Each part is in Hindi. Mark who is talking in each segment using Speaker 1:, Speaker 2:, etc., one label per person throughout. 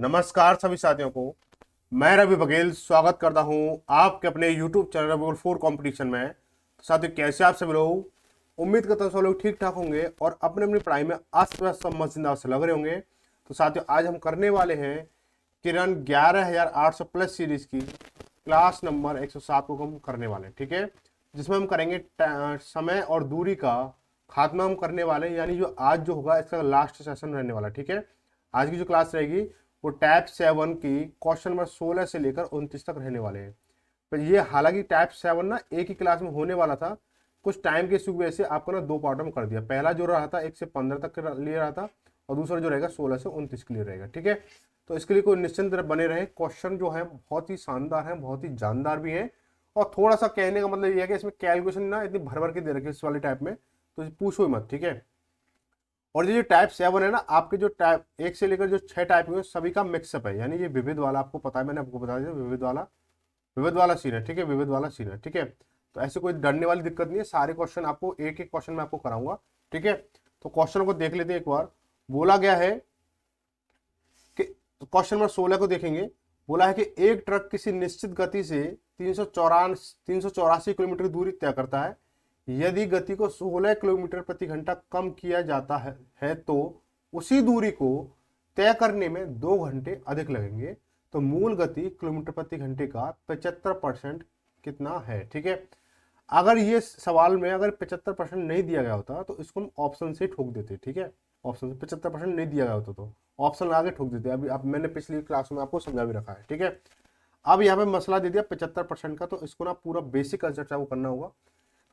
Speaker 1: नमस्कार सभी साथियों को। मैं रवि बघेल स्वागत करता हूं आपके अपने YouTube चैनल रवि 4 कंपटीशन में। तो साथियों, कैसे आप सभी लोग? उम्मीद करता हूं सब लोग ठीक ठाक होंगे और अपने अपनी पढ़ाई में अस्त व्यस्त सब मजेदार से लग रहे होंगे। तो साथियों, आज हम करने वाले हैं किरण 11800 प्लस सीरीज की क्लास नंबर 107 को हम करने वाले हैं, ठीक है। जिसमें हम करेंगे समय और दूरी का खात्मा हम करने वाले हैं, यानी जो आज जो होगा इसका लास्ट सेशन रहने वाला, ठीक है। आज की जो क्लास रहेगी वो टाइप 7 की क्वेश्चन नंबर 16 से लेकर 29 तक रहने वाले हैं। पर ये हालांकि टाइप 7 ना एक ही क्लास में होने वाला था, कुछ टाइम के इशू की वजह से आपको ना दो पार्टों में कर दिया। पहला जो रहा था 1 से 15 तक के लिए रहा था और दूसरा जो रहेगा 16 से 29 के लिए रहेगा, ठीक है। तो इसके लिए कोई निश्चिंत बने रहे। क्वेश्चन जो है बहुत ही शानदार है, बहुत ही जानदार भी है। और थोड़ा सा कहने का मतलब ये है कि इसमें कैलकुलेशन ना इतनी भर भर के दे रखी है इस वाले टाइप में, तो पूछो ही मत, ठीक है। और ये जो टाइप 7 है ना, आपके जो टाइप 1 से लेकर जो 6 टाइप हुए सभी का मिक्सअप है, यानी ये विविध वाला आपको पता है, मैंने आपको बता दिया विविध वाला सीन है, ठीक है। विविध वाला सीन है, ठीक है। तो ऐसे कोई डरने वाली दिक्कत नहीं है, सारे क्वेश्चन आपको एक एक क्वेश्चन में आपको कराऊंगा, ठीक है। तो क्वेश्चन को देख लेते हैं एक बार। बोला गया है कि क्वेश्चन नंबर 16 को देखेंगे। बोला है कि एक ट्रक किसी निश्चित गति से 384 किलोमीटर की दूरी तय करता है। यदि गति को 16 किलोमीटर प्रति घंटा कम किया जाता है तो उसी दूरी को तय करने में 2 घंटे अधिक लगेंगे। तो मूल गति किलोमीटर प्रति घंटे का 75% कितना है, ठीक है। अगर ये सवाल में अगर 75% नहीं दिया गया होता तो इसको हम ऑप्शन से ठोक देते, ठीक है। ऑप्शन से 75% नहीं दिया गया होता तो ऑप्शन लगा के ठोक देते। अभी अब मैंने पिछली क्लास में आपको समझा भी रखा है, ठीक है। अब यहाँ पे मसला दे दिया 75% का, तो इसको ना पूरा बेसिक कंसेप्ट आपको करना होगा।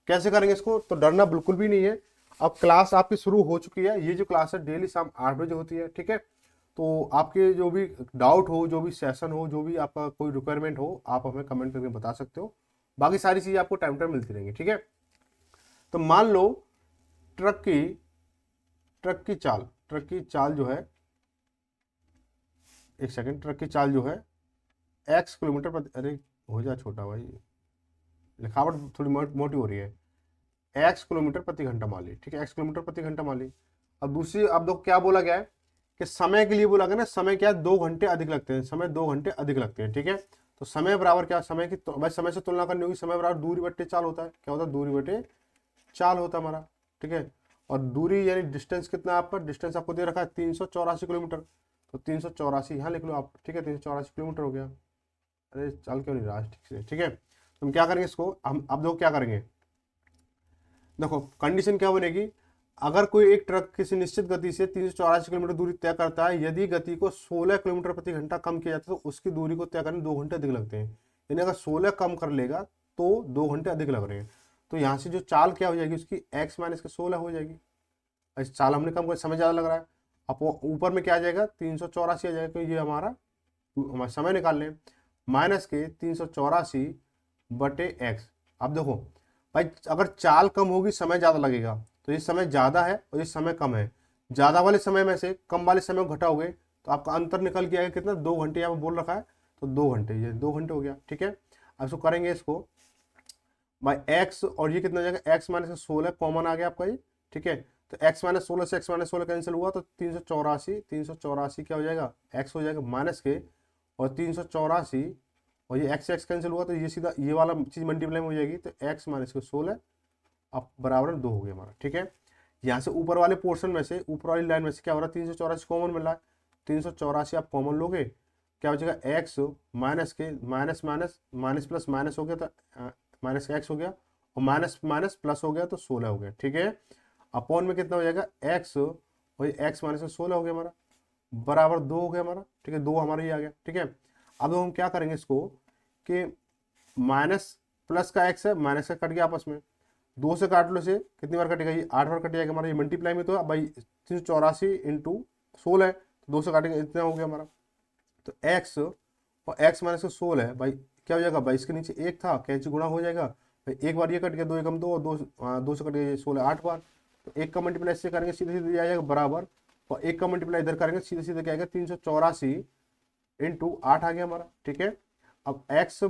Speaker 1: कैसे करेंगे इसको? तो डरना बिल्कुल भी नहीं है। अब क्लास आपकी शुरू हो चुकी है। ये जो क्लास है डेली शाम 8 बजे होती है, ठीक है। तो आपके जो भी डाउट हो, जो भी सेशन हो, जो भी आपका कोई रिक्वायरमेंट हो, आप हमें कमेंट करके बता सकते हो। बाकी सारी चीजें आपको टाइम टाइम मिलती रहेंगी, ठीक है। तो मान लो ट्रक की ट्रक की चाल जो है, एक सेकंड, ट्रक की चाल जो है एक्स किलोमीटर प्रति, अरे हो जा छोटा भाई, लिखावट थोड़ी मोटी हो रही है। एक्स किलोमीटर प्रति घंटा मान ली, ठीक है। एक्स किलोमीटर प्रति घंटा मान ली। अब दूसरी, अब देखो क्या बोला गया है कि समय के लिए बोला गया ना, समय क्या है, 2 घंटे अधिक लगते हैं, समय 2 घंटे अधिक लगते हैं, ठीक है। तो समय बराबर क्या, समय की भाई समय से तुलना करनी होगी। समय बराबर दूरी बट्टे चाल होता है। क्या होता है? दूरी बटे चाल होता है हमारा, ठीक है। और दूरी यानी डिस्टेंस कितना है आपका? डिस्टेंस आपको दे रखा है 384 किलोमीटर। तो 384 यहाँ लिख लो आप, ठीक है। 384 किलोमीटर हो गया। अरे चाल क्यों नहीं रहा है ठीक से, ठीक है। तो हम क्या करेंगे इसको, हम अब देखो क्या करेंगे। देखो कंडीशन क्या बनेगी, अगर कोई एक ट्रक किसी निश्चित गति से 384 किलोमीटर दूरी तय करता है, यदि गति को 16 किलोमीटर प्रति घंटा कम किया जाता है तो उसकी दूरी को तय करने में 2 घंटे अधिक लगते हैं। यानी अगर 16 कम कर लेगा तो 2 घंटे अधिक लग रहे हैं। तो यहाँ से जो चाल क्या हो जाएगी उसकी, एक्स माइनस के 16 हो जाएगी। इस चाल हमने कम कर, समय ज़्यादा लग रहा है। अब ऊपर में क्या आ जाएगा, 384 आ जाएगा, तो ये हमारा समय निकाल लें। माइनस के 384/x। अब देखो भाई, अगर चाल कम होगी समय ज्यादा लगेगा, तो ये समय ज्यादा है और ये समय कम है। ज्यादा वाले समय में से कम वाले समय को घटाओगे तो आपका अंतर निकल के आएगा कितना, 2 घंटे यहाँ पे बोल रखा है। तो 2 घंटे, ये 2 घंटे हो गया, ठीक है। अब इसको करेंगे इसको भाई एक्स, और ये कितना हो जाएगा, एक्स माइनस 16 कॉमन आ गया आपका ये, ठीक है। तो एक्स माइनस 16 से एक्स माइनस 16 कैंसिल हुआ तो 384 क्या हो जाएगा, एक्स हो जाएगा माइनस के, और 384, और ये एक्स एक्स कैंसिल हुआ तो ये सीधा ये वाला चीज मल्टीप्लाई में हो जाएगी। तो एक्स माइनस के 16 अब बराबर 2 हो गया हमारा, ठीक है। यहाँ से ऊपर वाले पोर्शन में से, ऊपर वाली लाइन में से क्या हो रहा है, 384 कॉमन मिल रहा है। 384 आप कॉमन लोगे, क्या हो जाएगा, एक्स माइनस के minus minus minus plus minus हो गया, तो माइनस का एक्स हो गया, और माइनस माइनस प्लस हो गया तो 16 हो गया, ठीक है। अपॉन में कितना हो जाएगा, एक्स, वही एक्स माइनस का 16 हो गया हमारा, बराबर 2 हो गया हमारा, ठीक है। 2 हमारा ही आ गया, ठीक है। अब हम क्या करेंगे इसको कि माइनस प्लस का एक्स है, माइनस का कट गया आपस में, 2 से काट लो, से कितनी बार कटेगा, ये 8 बार कट जाएगा हमारा। ये मल्टीप्लाई में तो भाई 384 × 16 है, तो 2 से काटेंगे, इतना हो गया हमारा। तो एक्स और एक्स माइनस का 16 है भाई, क्या हो जाएगा भाई, इसके नीचे एक था, कैंची गुणा हो जाएगा भाई। एक बार ये कट गया, 2 एकम 2, और 2 से कट गया 16 8 बार। तो एक का मल्टीप्लाई इससे करेंगे सीधे सीधे आ जाएगा बराबर, और एक का मल्टीप्लाई इधर करेंगे सीधे सीधे क्या आएगा, 384 × 8 आ गया हमारा, ठीक है। अब एक्स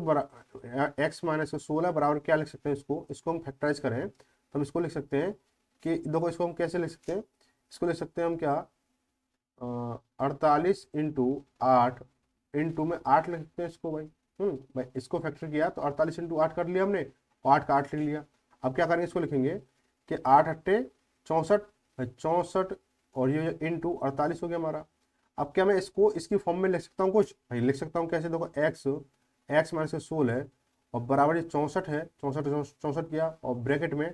Speaker 1: माइनस 16 बराबर क्या लिख सकते हैं, इसको हम फैक्टराइज करें तो हम इसको लिख सकते हैं कि देखो, इसको हम कैसे लिख सकते हैं, इसको लिख सकते हैं हम क्या, 48 इंटू 8 इंटू में 8 लिखते हैं इसको भाई। भाई इसको फैक्टर किया तो 48 इंटू 8 कर लिया हमने, और 8 का 8 लिख लिया। अब क्या करेंगे, इसको लिखेंगे कि 8 अट्ठे 64, 64 और ये इंटू 48 हो गया हमारा। अब क्या मैं इसको इसकी फॉर्म में लिख सकता हूँ कुछ, भाई लिख सकता हूँ कैसे, देखो एक्स माइनस 16 है और बराबर ये 64 है, 64 किया और ब्रैकेट में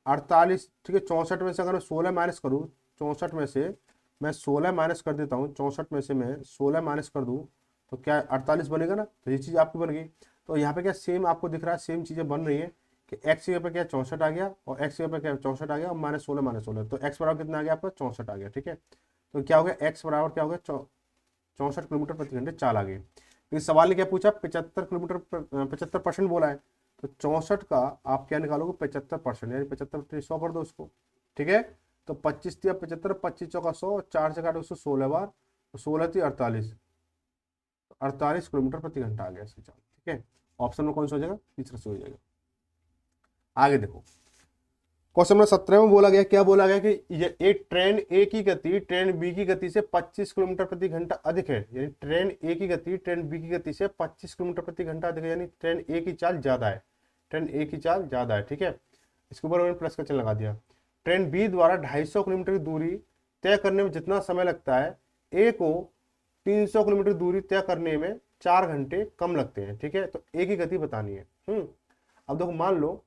Speaker 1: 48, ठीक है। 64 में से अगर मैं 16 माइनस करूँ, 64 में से मैं 16 माइनस कर देता हूँ, 64 में से मैं 16 माइनस कर दूँ तो क्या 48 बनेगा ना, तो ये चीज़ आपकी बन गई। तो यहाँ पे क्या सेम आपको दिख रहा है, सेम चीज़ें बन रही है कि एक्स की जगह पे क्या 64 आ गया और एक्स की जगह पे क्या 64 आ गया और -16 तो एक्स बराबर कितना आ गया आपका 64 आ गया, ठीक है। तो क्या हो गया, एक्स बराबर क्या हो गया 64 किलोमीटर प्रति घंटे चाल आ गई। तो इस सवाल ने क्या पूछा, 75 किलोमीटर 75% बोला है, तो 64 का आप क्या निकालोगे 75%, यानी 75 100 कर दो उसको, ठीक है। तो 25 दिया 75, 25 चौका 100, 4 से काटो उसको 16 बार, तो 16 थी 48, 48 किलोमीटर प्रति घंटा आ गया इसकी चाल, ठीक है। ऑप्शन में कौन सा हो जाएगा, तीसरा से हो जाएगा। आगे देखो, क्वेश्चन नंबर 17 में बोला गया, क्या बोला गया कि ये एक ट्रेन ए की गति ट्रेन बी की गति से 25 किलोमीटर प्रति घंटा अधिक है, यानी ट्रेन ए की गति ट्रेन बी की गति से 25 किलोमीटर प्रति घंटा अधिक है, यानी ट्रेन ए की चाल ज्यादा है, ट्रेन ए की चाल ज्यादा है, ठीक है। इसके ऊपर मैंने प्लस का चिन्ह लगा दिया। ट्रेन बी द्वारा 250 किलोमीटर की दूरी तय करने में जितना समय लगता है, ए को 300 किलोमीटर दूरी तय करने में 4 घंटे कम लगते हैं, ठीक है। तो ए की गति बतानी है। अब देखो, मान लो,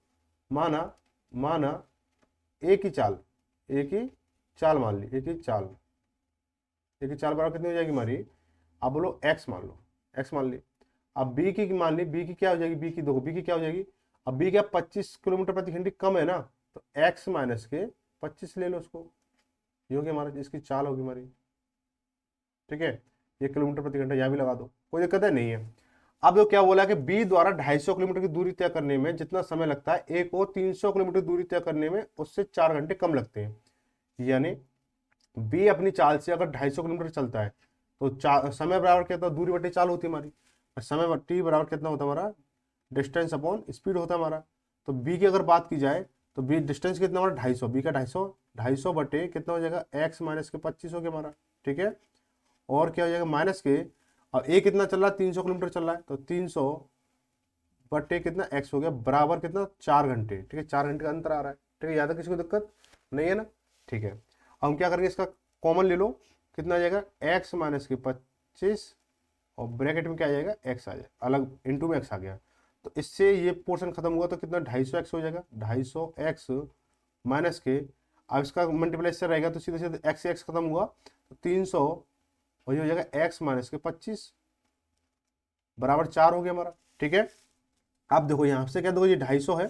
Speaker 1: माना माना ए की चाल, ए की चाल मान ली, ए की चाल, ए की चाल बराबर कितनी हो जाएगी हमारी, अब बोलो एक्स मान लो, एक्स मान ली। अब बी की मान ली, बी की क्या हो जाएगी, बी की देखो, बी की क्या हो जाएगी, अब बी क्या 25 किलोमीटर प्रति घंटे कम है ना, तो एक्स माइनस के 25 ले लो उसको, ये होगी हमारा, इसकी चाल होगी हमारी, ठीक है। ये किलोमीटर प्रति घंटा यहाँ भी लगा दो, कोई दिक्कत है नहीं है। अब जो क्या बोला कि बी द्वारा 250 किलोमीटर की दूरी तय करने में जितना समय लगता है, ए को 300 किलोमीटर दूरी तय करने में उससे 4 घंटे कम लगते हैं, यानी बी अपनी चाल से अगर 250 किलोमीटर चलता है तो समय बराबर कितना, दूरी बटे चाल होती है हमारी, और समय टी बराबर कितना होता है हमारा, डिस्टेंस अपॉन स्पीड होता है हमारा। तो बी की अगर बात की जाए तो बी डिस्टेंस कितना हमारा 250, बी का 250, 250 बटे कितना हो जाएगा, एक्स माइनस के 25 हो गया हमारा, ठीक है। और क्या हो जाएगा माइनस के, और ए कितना चल रहा है 300 किलोमीटर चल रहा है, तो 300 बटे कितना एक्स हो गया बराबर कितना 4 घंटे, ठीक है। 4 घंटे का अंतर आ रहा है, ठीक है। याद है, किसी को दिक्कत नहीं है ना, ठीक है। अब हम क्या करेंगे, इसका कॉमन ले लो, कितना आ जाएगा एक्स माइनस के 25 और ब्रैकेट में क्या आ जाएगा एक्स आ जाएगा, अलग इंटू में एक्स आ गया, तो इससे ये पोर्शन खत्म हुआ तो कितना 250 एक्स हो जाएगा, 250 एक्स माइनस के, अब इसका मल्टीप्लाई से रहेगा तो सीधे सीधे एक्स एक्स खत्म हुआ तो 300 और ये हो जाएगा एक्स माइनस के 25 बराबर 4 हो गया हमारा, ठीक है। अब देखो यहाँ से क्या, देखो ये 250 है,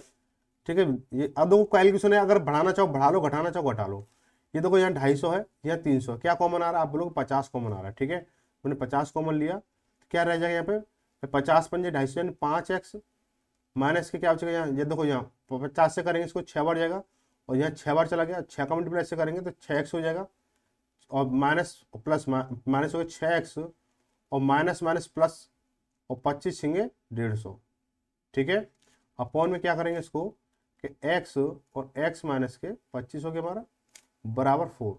Speaker 1: ठीक है। ये अब देखो कैलकुलेशन है, अगर बढ़ाना चाहो बढ़ा लो, घटाना चाहो घटा लो। ये देखो यहाँ 250 है, यहाँ 300, क्या कॉमन आ रहा है, आप बोलोगे 50 कॉमन आ रहा है, ठीक है। मैंने 50 कॉमन लिया तो क्या रह जाएगा यहाँ पे 50 पंजे 250 यानी 5x माइनस के क्या हो जाएगा, यहाँ ये देखो यहाँ 50 से करेंगे इसको 6 बार जाएगा और यहाँ 6 बार चला गया, 6 का मल्टीप्लाई से करेंगे तो 6x हो जाएगा और माइनस प्लस माइनस हो गया 6x और माइनस माइनस प्लस और 25 छिंगे 150, ठीक है। अपॉन में क्या करेंगे इसको कि x और x माइनस के 25 हो गया हमारा बराबर 4,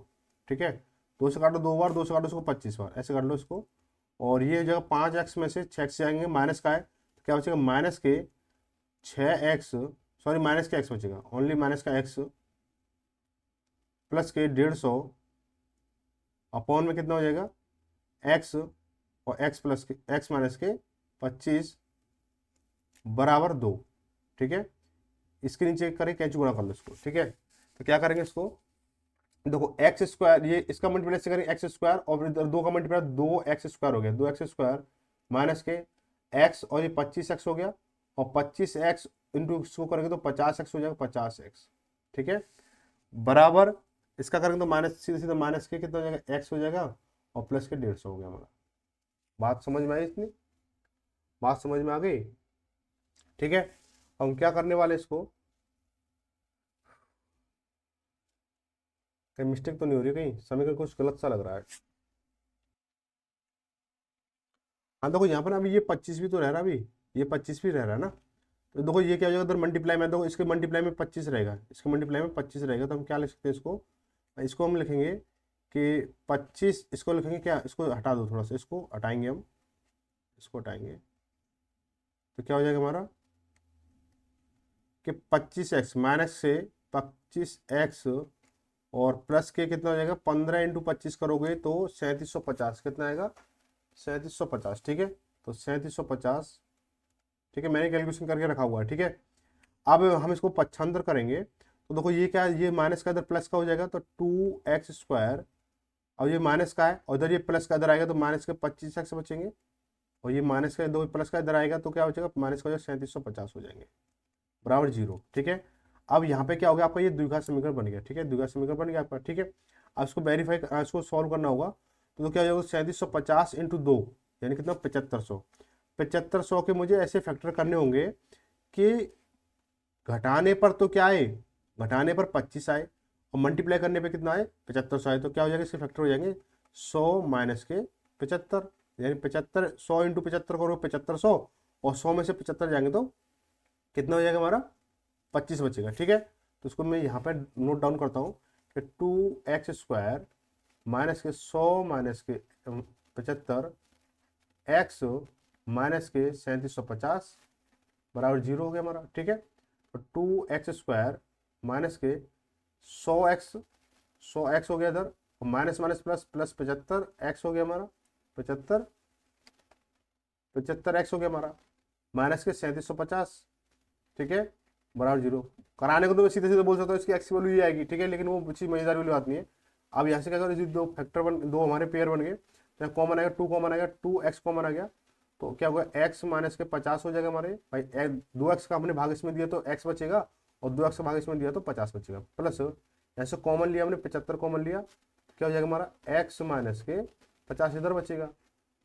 Speaker 1: ठीक है। 2 से काटो 2 बार, 2 से काटो इसको 25 बार, ऐसे कर लो इसको। और ये जगह 5x में से 6x जाएंगे, माइनस का है तो क्या बचेगा माइनस के 6x, सॉरी माइनस का x बचेगा, ओनली माइनस का x प्लस के 150 अपॉन में कितना हो जाएगा x और x प्लस के x माइनस के 25 बराबर 2, ठीक है। इसके नीचे करें कैंची गुणा कर लो इसको, ठीक है। तो क्या करेंगे इसको, देखो एक्स स्क्वायर, ये इसका मल्टीप्लाई से करेंगे एक्स स्क्वायर और इधर 2 का मल्टीप्लाई 2x² हो गया, 2x² माइनस के x और ये 25x हो गया और 25x इंटू इसको करेंगे तो 50x हो जाएगा, 50x, ठीक है। बराबर इसका करेंगे तो माइनस, सीधे सीधे माइनस के कितना हो जाएगा x हो जाएगा और प्लस के 150 हो गया हमारा। बात समझ में आई, इतनी बात समझ में आ गई, ठीक है। हम क्या करने वाले इसको, कहीं मिस्टेक तो नहीं हो रही, कहीं समय का कुछ गलत सा लग रहा है। हाँ देखो यहाँ पर अभी ये 25 भी तो रह रहा है, अभी ये 25 भी रह रहा है ना, तो देखो ये क्या हो जाएगा उधर मल्टीप्लाई में, देखो इसके मल्टीप्लाई में 25 रहेगा, इसके मल्टीप्लाई में 25 रहेगा, तो हम क्या लिख सकते हैं इसको, इसको हम लिखेंगे कि 25, इसको लिखेंगे क्या, इसको हटा दो थोड़ा सा, इसको हटाएंगे हम, इसको हटाएंगे तो क्या हो जाएगा हमारा कि 25x माइनस से 25x और प्लस के कितना हो जाएगा 15 × 25 करोगे तो 3750, कितना आएगा 3750, ठीक है। तो 3750, ठीक है, मैंने कैलकुलेशन करके रखा हुआ है, ठीक है। अब हम इसको पक्षांतर करेंगे तो देखो ये क्या है, ये माइनस का इधर प्लस का हो जाएगा तो 2x², और ये माइनस का है और इधर ये प्लस का इधर आएगा तो माइनस के 25x बचेंगे, और ये माइनस का दो प्लस का इधर आएगा तो क्या हो जाएगा, माइनस का हो जाएगा 3750 हो जाएंगे, बराबर 0, ठीक है। अब यहाँ पे क्या हो गया आपका, ये द्विघात समीकरण बन गया, ठीक है, द्विघात समीकरण बन गया आपका, ठीक है। अब इसको वेरीफाई, इसको सॉल्व करना होगा तो क्या हो जाएगा 3750 × 2 यानी कितना 7500, 7500 के मुझे ऐसे फैक्टर करने होंगे कि घटाने पर तो क्या आए, घटाने पर 25 आए और मल्टीप्लाई करने पे कितना आए 7500 आए, तो क्या हो जाएगा इसके फैक्टर हो जाएंगे 100 माइनस के 75, यानी 75, 100 × 75 करो 7500 और 100 में से 75 जाएंगे तो कितना हो जाएगा हमारा 25 बचेगा, ठीक है। तो इसको मैं यहाँ पे नोट डाउन करता हूँ कि 2x² माइनस के 100 माइनस के 75 x माइनस के 3750 बराबर 0 हो गया हमारा, ठीक है। तो 2x² माइनस के 100x हो गया इधर, और minus minus plus plus 75x हो गया हमारा, 75x हो गया हमारा, माइनस के 3750, ठीक है, बराबर 0। कराने को तो मैं सीधे सीधे बोल सकता हूँ इसकी एक्स वैल्यू ये आएगी, ठीक है, लेकिन वो कुछ मजेदार वाली बात नहीं है। अब यहाँ से क्या करो, दो फैक्टर दो हमारे पेयर बन गए, तो कॉमन आएगा 2 कॉमन आएगा, 2x कॉमन आ गया तो क्या होगा x माइनस के 50 हो जाएगा हमारे भाई, 2x का हमने भाग इसमें दिया तो x बचेगा और 2x का भाग इसमें दिया तो 50 बचेगा, प्लस ऐसे कॉमन लिया हमने 75 कॉमन लिया तो क्या हो जाएगा हमारा x माइनस के 50 इधर बचेगा,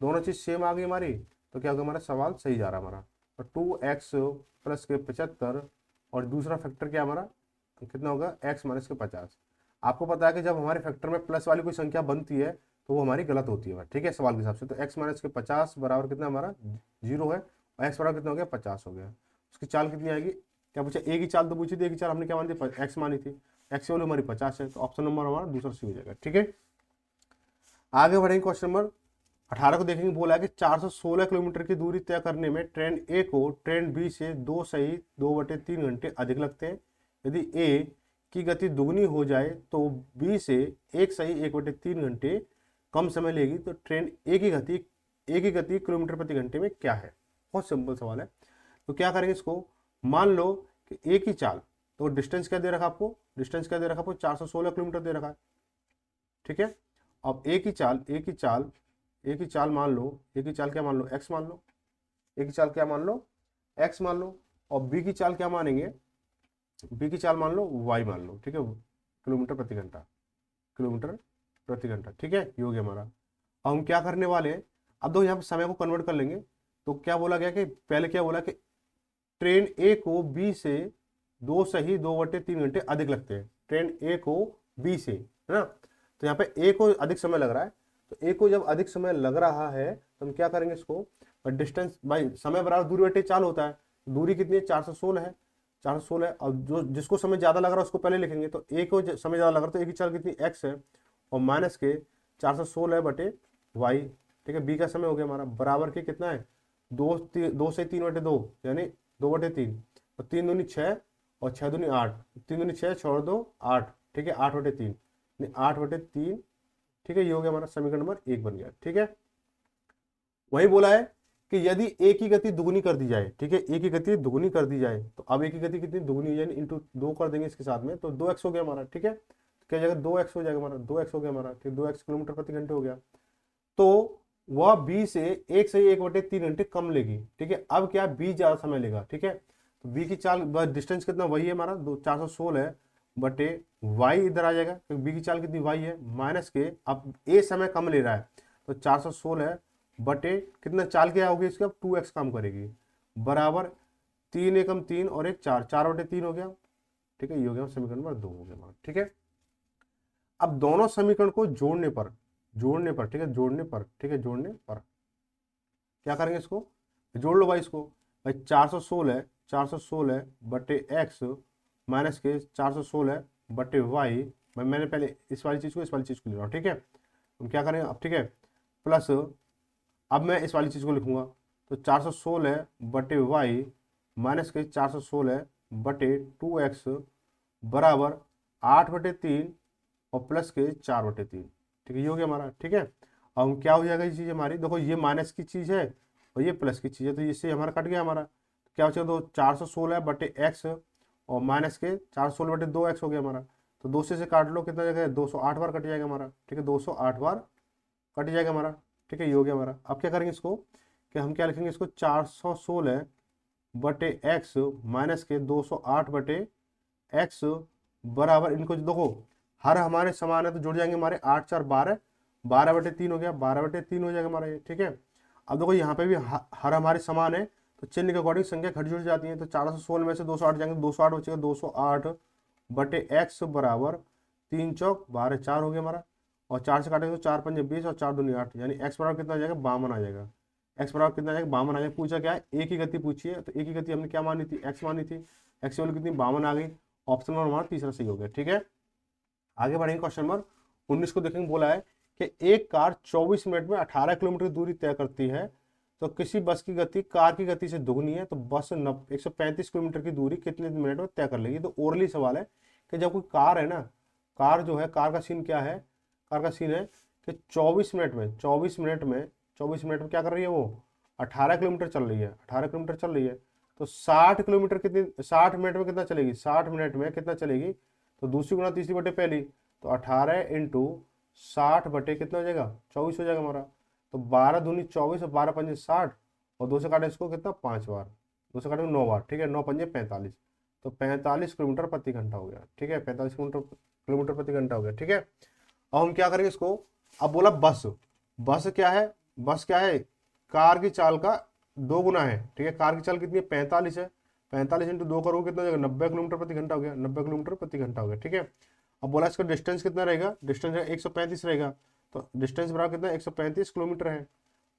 Speaker 1: दोनों चीज सेम आ गई हमारी, तो क्या होगा हमारा सवाल सही जा रहा हमारा। और 2x प्लस के 75 और दूसरा फैक्टर क्या हमारा कितना होगा x माइनस के 50। आपको पता है कि जब हमारे फैक्टर में प्लस वाली कोई संख्या बनती है तो वो हमारी गलत होती है, ठीक है, सवाल के हिसाब से। तो x माइनस के 50 बराबर कितना हमारा 0 है और x बराबर कितना हो गया 50 हो गया। उसकी चाल कितनी आएगी, क्या पूछा, एक ही चाल तो पूछी थी, एक ही चाल हमने क्या मानी थी x मानी थी, x वैल्यू हमारी 50 है, तो ऑप्शन नंबर हमारा दूसरा सी हो जाएगा, ठीक है। आगे बढ़ेंगे, क्वेश्चन नंबर 18 को देखेंगे। बोला है कि 416 किलोमीटर की दूरी तय करने में ट्रेन ए को ट्रेन बी से 2 सही 2/3 घंटे अधिक लगते हैं। यदि ए की गति दुगनी हो जाए तो बी से 1 सही 1/3 घंटे कम समय लेगी, तो ट्रेन ए की गति किलोमीटर प्रति घंटे में क्या है। बहुत सिंपल सवाल है। तो क्या करेंगे इसको, मान लो कि ए की चाल, तो डिस्टेंस क्या दे रखा आपको, डिस्टेंस क्या दे रखा आपको 416 किलोमीटर दे रखा है, ठीक है। अब ए की चाल मान लो, ए की चाल क्या मान लो x मान लो, ए की चाल क्या मान लो x मान लो, और बी की चाल क्या मानेंगे, बी की चाल मान लो y मान लो, ठीक है, किलोमीटर प्रति घंटा, किलोमीटर प्रति घंटा, ठीक है, ये हो गया हमारा। अब हम क्या करने वाले हैं, अब दो यहाँ पे समय को कन्वर्ट कर लेंगे। तो क्या बोला गया कि पहले क्या बोला कि ट्रेन ए को बी से 2 सही 2/3 घंटे अधिक लगते हैं, ट्रेन ए को बी से, है ना। तो यहाँ पे ए को अधिक समय लग रहा है, तो ए को जब अधिक समय लग रहा है तो हम क्या करेंगे इसको, डिस्टेंस भाई समय बराबर दूरी बटे चाल होता है, दूरी कितनी है 416 है, 416 है, और जो जिसको समय ज्यादा लग रहा है उसको पहले लिखेंगे। तो ए को समय ज्यादा लग रहा है तो ए की चाल कितनी x है और माइनस के 416 बटे y, ठीक है। बी का समय हो गया हमारा बराबर के कितना है 2 से 3/2 यानी 2/3, और 3 दूनी 6 और 6 दूनी 8, 3 दूनी 6 छोड़ दो 8, ठीक है, 8/3 8/3, ठीक है, ये हो गया हमारा समीकरण नंबर 1 बन गया, ठीक है। वही बोला है कि यदि ए की गति दुगुनी कर दी जाए, ठीक है, ए की गति दुगुनी कर दी जाए, तो अब ए की गति कितनी दुगुनी यानी इंटू 2 कर देंगे इसके साथ में, तो 2x हो गया हमारा, ठीक है। क्या जाएगा 2x हो जाएगा हमारा, 2x हो गया हमारा, ठीक, 2x किलोमीटर प्रति घंटे हो गया। तो वह बी से 1 से 1/3 घंटे कम लेगी, ठीक है। अब क्या बी ज्यादा समय लेगा, ठीक है। तो बी की चाल डिस्टेंस कितना वही है हमारा 416 बटे वाई इधर आ जाएगा, क्योंकि बी की चाल कितनी वाई है माइनस के, अब ए समय कम ले रहा है तो 416 बटे कितना चाल क्या होगी इसका 2x काम करेगी, बराबर 3 एकम 3 और 1 4, 4/3 हो गया, ठीक है, ये हो गया समीकरण नंबर 2 हो गया हमारा, ठीक है। अब दोनों समीकरण को जोड़ने पर, ठीक है, जोड़ने पर, ठीक है, जोड़ने पर क्या करेंगे, इसको जोड़ लो भाई, इसको भाई 416 बटे x माइनस के 416 बटे y मैंने पहले इस वाली चीज़ को इस वाली चीज़ को ले रहा हूँ, ठीक है। हम क्या करेंगे अब, ठीक है, प्लस अब मैं इस वाली चीज़ को लिखूंगा, तो 416 बटे वाई माइनस के 416 बटे 2x बराबर 8/3 और प्लस के 4/3, ठीक है, ये हो गया हमारा, ठीक है। अब हम क्या हो जाएगा ये चीज़ हमारी, देखो ये माइनस की चीज़ है और ये प्लस की चीज़ है, तो इससे हमारा कट गया हमारा, क्या बचेगा, तो 416 बटे एक्स और माइनस के 416 बटे 2x हो गया हमारा, तो 2 से काट लो, कितना जगह 208 बार कट जाएगा हमारा, ठीक है, 208 बार कट जाएगा हमारा, ठीक है, ये हो गया हमारा। अब क्या करेंगे इसको, कि हम क्या लिखेंगे इसको, 416 बटे एक्स माइनस के 208 बटे एक्स बराबर, इनको देखो हर हमारे समान है तो जुड़ जाएंगे हमारे, 8 4 12, 12/3 हो गया, 12/3 हो जाएगा हमारा ये, ठीक है। अब देखो यहाँ पे भी हर हमारे समान है तो चिन्ह के अकॉर्डिंग संख्या घट जुड़ जाती है, तो 416 में से 208 जाएंगे, 208 बचेगा, 208 बटे एक्स बराबर 3 चौक 12 4 हो गया हमारा, और 4 से काटेंगे तो 4 5 20 और 4 दूनी 8, यानी एक्स बराबर कितना आ जाएगा, 52 आ जाएगा। एक्स बराबर कितना आ जाएगा, 52 आ जाएगा। पूछा क्या है, एक ही गति पूछी है, तो एक ही गति हमने क्या मानी थी, एक्स मानी थी, एक्स की वैल्यू कितनी, 52 आ गई। ऑप्शन नंबर हमारा तीसरा सही हो गया, ठीक है। आगे बढ़ेंगे, क्वेश्चन नंबर 19 को देखेंगे, बोला है कि एक कार 24 मिनट में 18 किलोमीटर की दूरी तय करती है, तो किसी बस की गति कार की गति से दोगुनी है, तो बस 135 किलोमीटर की दूरी कितने मिनट में तय कर लेगी। तो ओरली सवाल है कि जब कोई कार है ना, कार जो है, कार का सीन क्या है, कार का सीन है कि 24 मिनट में 24 मिनट में क्या कर रही है वो, 18 किलोमीटर चल रही है, 18 किलोमीटर चल रही है, तो 60 किलोमीटर कितनी, 60 मिनट में कितना चलेगी, 60 मिनट में कितना चलेगी, तो दूसरी गुना तीसरी बटे पहली, तो 18 इंटू 60 बटे कितना हो जाएगा, 24 हो जाएगा हमारा। तो 12 दूनी 24 और 12 पंजे 60, और 2 से काटे इसको कितना, 5 बार, 2 से काटे 9 बार, ठीक है, 9 पंजे 45, तो 45 किलोमीटर प्रति घंटा हो गया, ठीक है, 45 किलोमीटर प्रति घंटा हो गया, ठीक है। अब हम क्या करेंगे इसको, अब बोला बस, बस क्या है, बस क्या है, कार की चाल का 2 गुना है, ठीक है, कार की चाल कितनी है, 45 है, 45 इंटू 2 करोगे कितना हो जाएगा, 90 किलोमीटर प्रति घंटा हो गया, 90 किलोमीटर प्रति घंटा हो गया, ठीक है। अब बोला इसका डिस्टेंस कितना रहेगा, डिस्टेंस 135 रहेगा, तो डिस्टेंस बराबर कितना, 135 किलोमीटर है,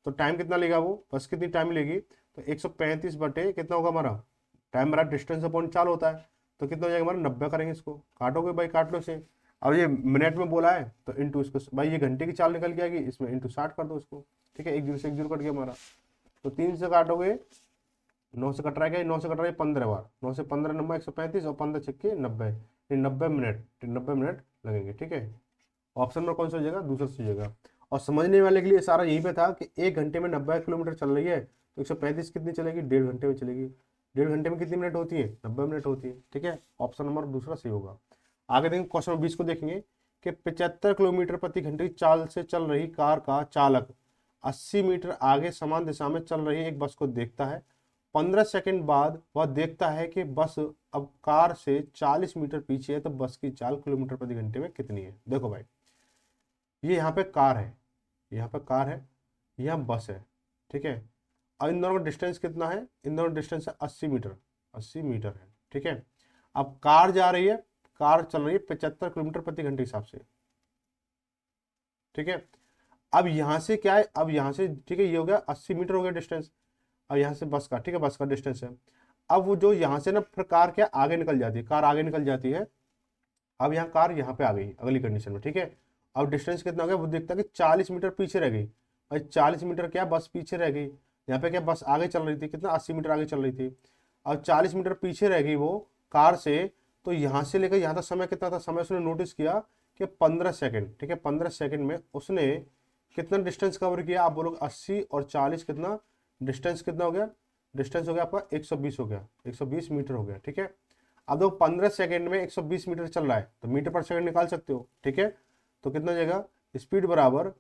Speaker 1: तो टाइम कितना लेगा वो, बस कितनी टाइम लेगी, तो 135 बटे कितना होगा हमारा, टाइम बराबर डिस्टेंस अपॉन चाल होता है, तो कितना हो जाएगा हमारा, 90 करेंगे इसको, काटोगे भाई, काट लो से। अब ये मिनट में बोला है तो इंटू इसको, भाई ये घंटे की चाल निकल के आएगी, इसमें इंटू 60 कर दो इसको, ठीक है, एक जीरो से एक जीरो कट गया हमारा, तो 3 से काटोगे 9 से कट रहा है, 9 से कट रहा है 15 बार, 9 से 15 नंबर 135 और 15 छक्के 90, 90 मिनट लगेंगे, ठीक है। ऑप्शन में कौन सा हो जाएगा, दूसरा सही जाएगा। और समझने वाले के लिए सारा यहीं पे था कि 1 घंटे में 90 किलोमीटर चल रही है, तो 135 कितनी चलेगी, 1.5 घंटे में चलेगी, 1.5 घंटे में कितनी मिनट होती है, 90 मिनट होती है, ठीक है, ऑप्शन नंबर दूसरा सही होगा। आगे देखेंगे, क्वेश्चन नंबर 20 को देखेंगे कि 75 किलोमीटर प्रति घंटे की चाल से चल रही कार का चालक 80 मीटर आगे समान दिशा में चल रही एक बस को देखता है, 15 सेकंड बाद वह देखता है कि बस अब कार से 40 मीटर पीछे है, तो बस की चाल किलोमीटर प्रति घंटे में कितनी है। देखो भाई, ये यहाँ पे कार है, यहाँ पे कार है, यहाँ बस है, ठीक है। अब इन दोनों का डिस्टेंस कितना है, इन दोनों डिस्टेंस है 80 मीटर, 80 मीटर है, ठीक है। अब कार जा रही है, कार चल रही है 75 किलोमीटर प्रति घंटे हिसाब से, ठीक है। अब यहाँ से क्या है, अब यहाँ से, ठीक है, ये हो गया 80 मीटर हो गया डिस्टेंस, अब यहाँ से बस का, ठीक है, बस का डिस्टेंस है। अब वो जो यहाँ से ना फिर कार क्या आगे निकल जाती है, कार आगे निकल जाती है, अब यहाँ कार यहाँ पे आ गई अगली कंडीशन में, ठीक है। अब डिस्टेंस कितना हो गया, वो देखता है कि 40 मीटर पीछे रह गई, भाई 40 मीटर क्या बस पीछे रह गई, यहाँ पे क्या बस आगे चल रही थी, कितना 80 मीटर आगे चल रही थी, अब 40 मीटर पीछे रह गई वो कार से, तो यहाँ से लेकर यहाँ तक समय कितना था, समय उसने नोटिस किया कि 15 सेकंड, ठीक है, 15 सेकंड में उसने कितना डिस्टेंस कवर किया, आप बोलोगे 80 और 40 कितना डिस्टेंस, कितना हो गया, डिस्टेंस हो गया आपका 120 हो गया, 120 मीटर हो गया, ठीक है। अब देखो 15 सेकंड में 120 मीटर चल रहा है, तो मीटर पर सेकंड निकाल सकते हो, ठीक है। तो कितना हो जाएगा, स्पीड बराबर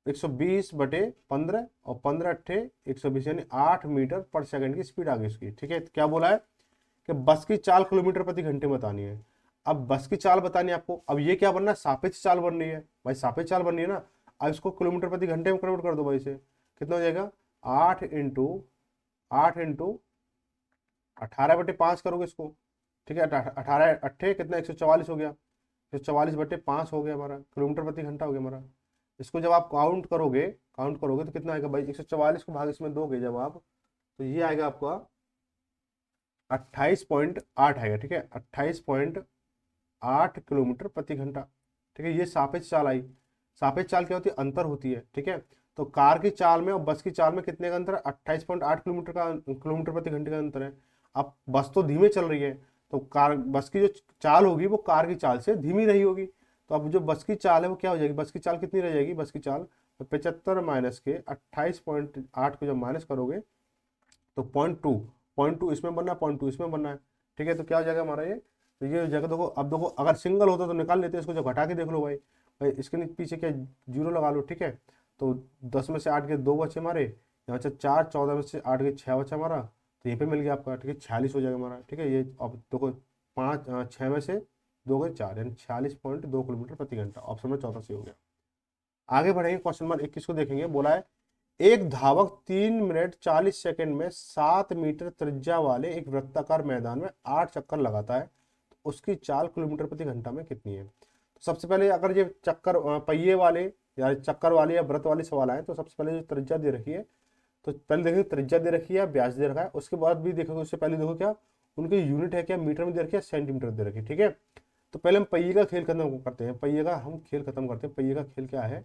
Speaker 1: 120 बटे 15 और 15 अट्ठे 120, यानी 8 मीटर पर सेकंड की स्पीड आ गई उसकी, ठीक है। क्या बोला है कि बस की चाल किलोमीटर प्रति घंटे बतानी है। अब बस की चाल बतानी है आपको, अब ये क्या बनना है, सापेक्ष चाल बन रही है, भाई सापेक्ष चाल बन रही है ना, अब इसको किलोमीटर प्रति घंटे में कन्वर्ट कर दो भाई, से कितना हो जाएगा, 8 इंटू 18/5 करोगे इसको, ठीक है, 18 अट्ठे कितना 144 हो गया, 144/5 हो गया हमारा, किलोमीटर प्रति घंटा हो गया हमारा। इसको जब आप काउंट करोगे तो कितना आएगा भाई, 144 को भाग इसमें दोगे जब आप, तो ये आएगा आपका 28.8 आएगा, ठीक है, 28.8 8 किलोमीटर प्रति घंटा। ठीक है, ये सापेक्ष चाल आई। सापेक्ष चाल क्या होती है? अंतर होती है। ठीक है, तो कार की चाल में और बस की चाल में कितने का अंतर है? 28.8 किलोमीटर प्रति घंटे का अंतर है। अब बस तो धीमे चल रही है, तो कार बस की जो चाल होगी वो कार की चाल से धीमी रही होगी। तो अब जो बस की चाल है वो क्या हो जाएगी? बस की चाल कितनी रह जाएगी? बस की चाल 75 माइनस के 28.8 को जब माइनस करोगे तो 0.2 इसमें बनना है, 0.2 इसमें बनना है। ठीक है, तो क्या हो जाएगा हमारा ये? तो ये जगह देखो, अब देखो अगर सिंगल होता तो निकाल लेते, इसको जब घटा के देख लो भाई। भाई इसके पीछे क्या जीरो लगा लो। ठीक है, तो 10 में से 8 के 2 बचे हमारे, यहाँ से 4, 14 में से 8 के 6 बचा हमारा, तो यहीं पे मिल गया आपका। ठीक है, 46 हो जाएगा हमारा। ठीक है, ये अब देखो 6 में से 2 गए 4, यानी 46.2 किलोमीटर प्रति घंटा। ऑप्शन में चौथा सही हो गया। आगे बढ़ेंगे, क्वेश्चन नंबर 21 को देखेंगे। बोला है एक धावक 3 मिनट 40 सेकंड में 7 मीटर त्रिज्या वाले एक वृत्ताकार मैदान में 8 चक्कर लगाता है, तो उसकी चाल किलोमीटर प्रति घंटा में कितनी है? तो सबसे पहले अगर ये चक्कर पहिए वाले या चक्कर वाले या वृत्त वाले सवाल आए, तो सबसे पहले जो त्रिज्या दे रखी है, तो पहले देखिए त्रिज्या दे रखी है, व्यास दे रखा है। उसके बाद भी देखोगे, उससे पहले देखो क्या उनकी यूनिट है, क्या मीटर में दे रखी है, सेंटीमीटर दे रखी है। ठीक है, तो पहले हम पहिए का खेल खत्म करते हैं। पहिए का हम खेल खत्म करते हैं। पहिए का खेल क्या है?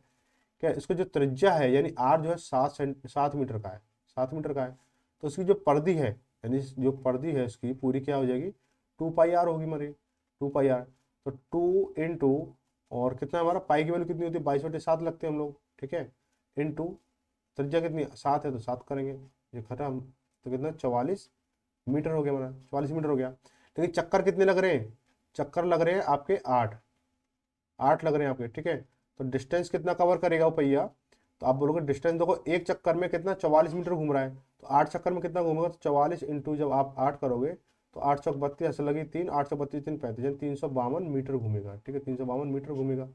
Speaker 1: क्या इसको जो त्रिज्या है यानी आर जो है 7 मीटर का है, 7 मीटर का है। तो उसकी जो परिधि है, यानी जो परिधि है इसकी पूरी क्या हो जाएगी? 2 पाई आर होगी हमारी, 2 पाई आर। तो 2 इंटू, और कितना हमारा पाई की वैल्यू कितनी होती है? 22/7 लगते हैं हम लोग। ठीक है, इंटू त्रिज्या कितनी 7 है तो 7 करेंगे, ये खत्म। तो कितना 44 मीटर हो गया हमारा, 44 मीटर हो गया। लेकिन चक्कर कितने लग रहे हैं? चक्कर लग रहे हैं आपके 8 8 लग रहे हैं आपके। ठीक है, तो डिस्टेंस कितना कवर करेगा वो पहिया? तो आप बोलोगे डिस्टेंस देखो, एक चक्कर में कितना 44 मीटर घूम रहा है, तो 8 चक्कर में कितना घूमेगा? तो 44 इंटू जब आप 8 करोगे तो 8 चौक 32, ऐसे लगी 3, 8 चौक 32, 3 35, यानी 352 मीटर घूमेगा। ठीक है, 352 मीटर घूमेगा।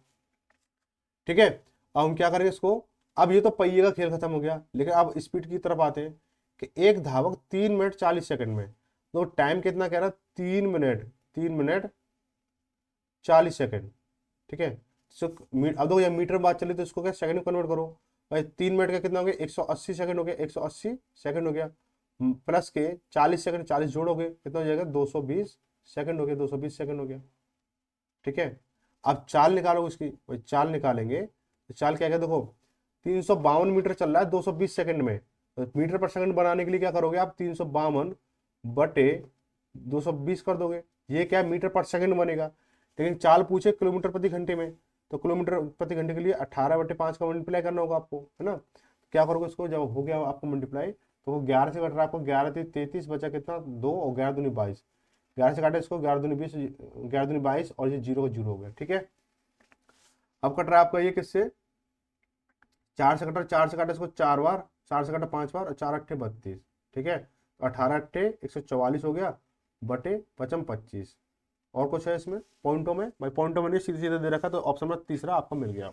Speaker 1: ठीक है, अब हम क्या करेंगे इसको? अब ये तो पहिए का खेल खत्म हो गया, लेकिन अब स्पीड की तरफ आते हैं कि एक धावक 3 मिनट 40 सेकंड में, तो टाइम कितना कह रहा है? 3 मिनट 40 सेकंड। ठीक है, अब देखो ये मीटर में बात चली तो इसको क्या सेकंड में कन्वर्ट करो। भाई 3 मिनट का कितना हो गया? 180 सेकंड हो गया, 180 सेकंड हो गया। प्लस के 40 सेकंड, 40 जोड़ोगे कितना हो जाएगा? 220 सेकंड हो गया, 220 सेकंड हो गया। ठीक है, अब चाल निकालो इसकी। भाई चाल निकालेंगे तो चाल क्या है? देखो 352 मीटर चल रहा है 220 सेकंड में, तो मीटर पर सेकंड बनाने के लिए क्या करोगे आप? 352 बटे 220 कर दोगे, ये क्या है? मीटर पर सेकंड बनेगा। लेकिन चाल पूछे किलोमीटर प्रति घंटे में, तो किलोमीटर प्रति घंटे के लिए 18/5 का मल्टीप्लाई करना होगा आपको, है ना? क्या करोगे इसको? जब हो गया आपको मल्टीप्लाई, तो वो 11 से कट रहा है आपको, 11 3 33 बचा कितना? 2, और 11 दूनी 22, 11 से काटे इसको, 11 दूनी 20, 11 दूनी 22, और ये जीरो का जीरो हो गया। ठीक है, अब कट रहा है आपका ये किससे? 4 से कट रहा है, 4 से काटे इसको 4 बार, 4 से काटे 5 बार, और 4 अट्ठे 32। ठीक है, तो 18 अट्ठे 144 हो गया, बटे पचम 25। और कुछ है इसमें पॉइंटों में? भाई पॉइंटों में नहीं, सीधे सीधे दे रखा, तो ऑप्शन नंबर तीसरा आपका मिल गया।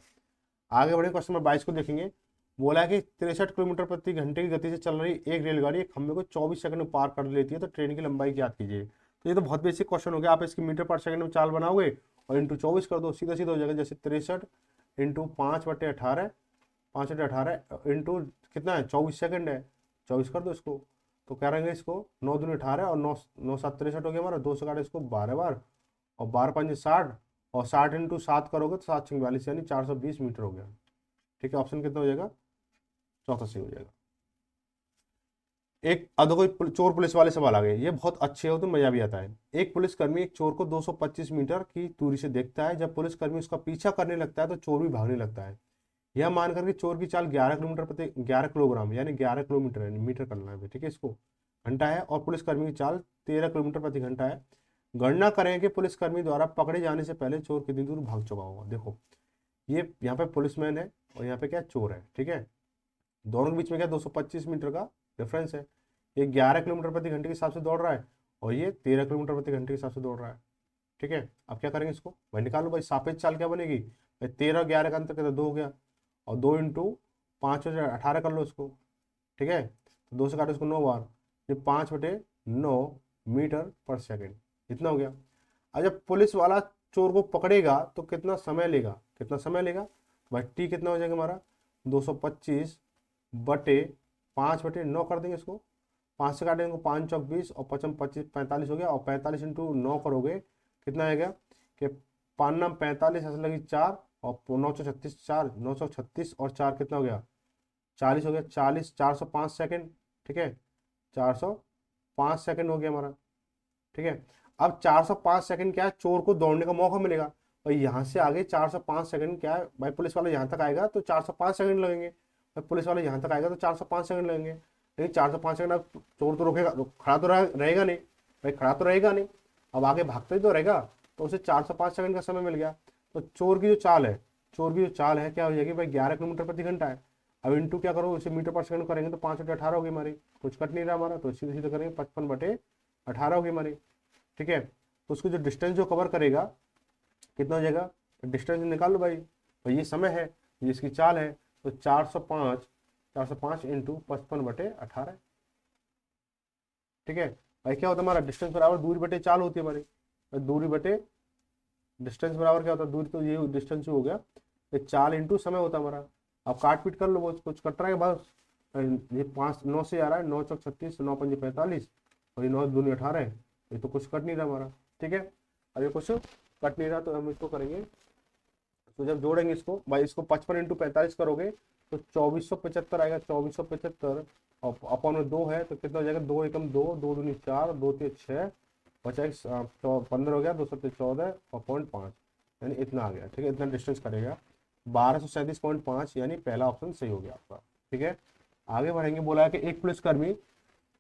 Speaker 1: आगे बढ़े, क्वेश्चन नंबर 22 को देखेंगे। बोला है कि 63 किलोमीटर प्रति घंटे की गति से चल रही एक रेलगाड़ी एक खंभे को 24 सेकंड में पार कर लेती है, तो ट्रेन की लंबाई ज्ञात कीजिए। तो ये तो बहुत बेसिक क्वेश्चन हो गया। आप इसकी मीटर पर सेकंड में चाल बनाओगे और इंटू 24 कर दो, सीधा सीधा हो जाएगा। जैसे 63 इंटू 5/18, 5/18 इंटू कितना है? 24 सेकंड है, 24 कर दो इसको। तो क्या रहेंगे इसको? 9 दूनी 18 और 9 9 7 63 हो गया हमारा। 2 से काटे इसको 12 बार, और 12 5 60, और 60 इंटू 7 करोगे तो 7 42, यानी 420 मीटर हो गया। ठीक है, ऑप्शन कितना हो जाएगा? चौथा सही हो जाएगा। एक अधो कोई चोर पुलिस वाले सवाल आ गए, ये बहुत अच्छे हो तो मजा भी आता है। एक पुलिसकर्मी एक चोर को 225 मीटर की दूरी से देखता है। जब पुलिसकर्मी उसका पीछा करने लगता है तो चोर भी भागने लगता है। यह मानकर के चोर की चाल 11 किलोग्राम यानी 11 किलोमीटर है, मीटर करना है। ठीक है, इसको घंटा है, और पुलिसकर्मी की चाल 13 किलोमीटर प्रति घंटा है। गणना करें कि पुलिसकर्मी द्वारा पकड़े जाने से पहले चोर कितनी दूर भाग चुका होगा। देखो ये यहाँ पे पुलिसमैन है और यहाँ पे क्या चोर है। ठीक है, दोनों के बीच में क्या 225 मीटर का डिफरेंस है। ये 11 किलोमीटर प्रति घंटे के हिसाब से दौड़ रहा है, और ये 13 किलोमीटर प्रति घंटे के हिसाब से दौड़ रहा है। ठीक है, अब क्या करेंगे इसको? भाई निकालो भाई, सापेक्ष चाल क्या बनेगी? भाई 13 11 का अंतर कितना? 2 हो गया, और 2 इंटू 5 18 कर लो इसको। ठीक है, तो 2 से काटो इसको 9 बार, ये 5/9 मीटर पर सेकेंड, इतना हो गया। अब जब पुलिस वाला चोर को पकड़ेगा तो कितना समय लेगा? कितना समय लेगा? भाई टी कितना हो जाएगा हमारा? 225 बटे 5/9 कर देंगे इसको। 5 से काटेंगे 5 चौक 20, और 5 25 45 हो गया, और 45 इंटू 9 करोगे कितना आएगा कि 5×9 = 45 ऐसे लगी 4 और 936 4 936 और 4 कितना हो गया 40 हो गया 40 405 सेकंड। ठीक है 405 सेकंड हो गया हमारा। ठीक है अब 405 सेकंड क्या है चोर को दौड़ने का मौका मिलेगा और यहाँ से आगे 405 सेकंड क्या है भाई पुलिस वाला यहाँ तक आएगा तो 405 सेकंड लगेंगे भाई पुलिस वाला यहाँ तक आएगा तो 405 सेकंड लगेंगे। लेकिन 405 सेकंड अब चोर तो रोकेगा खड़ा तो रहेगा नहीं भाई खड़ा तो रहेगा नहीं अब आगे भागता ही तो रहेगा तो उसे 405 सेकंड का समय मिल गया। तो चोर की जो चाल है क्या हो जाएगी भाई 11 किलोमीटर प्रति घंटा है। अब इंटू क्या करो उसे मीटर पर सेकंड करेंगे तो 5×18 होगी हमारी कुछ कट नहीं रहा हमारा तो सीधे सीधे करेंगे 55/18 होगी हमारी। ठीक है तो उसको जो डिस्टेंस जो कवर करेगा कितना हो जाएगा डिस्टेंस निकाल लो भाई ये समय है ये इसकी चाल है तो 405 इंटू 55/18। ठीक है भाई क्या होता है हमारा डिस्टेंस बराबर दूरी बटे चाल होती है हमारी दूरी बटे डिस्टेंस बराबर क्या होता है दूरी तो ये डिस्टेंस हो गया तो चाल इंटू समय होता है हमारा। अब काट पीट कर लो कुछ कट रहा है बस ये 5 9 से आ रहा है 9×4 = 36 9×5 = 45 और ये 9×2 = 18 है ये तो कुछ कट नहीं रहा हमारा। ठीक है अब ये कुछ कट नहीं रहा तो हम इसको करेंगे तो जब जोड़ेंगे इसको भाई इसको 55×45 करोगे तो 2475 आएगा 2475 और अपन में 2 है तो कितना हो जाएगा 2 एकम 2 2 दूनी 4 2 3 6 50 15 हो गया 2 7 14 और 0.5 यानी इतना आ गया। ठीक है इतना डिस्टेंस करेगा 1237.5 यानी पहला ऑप्शन सही हो गया आपका। ठीक है आगे बढ़ेंगे बोला है कि एक पुलिसकर्मी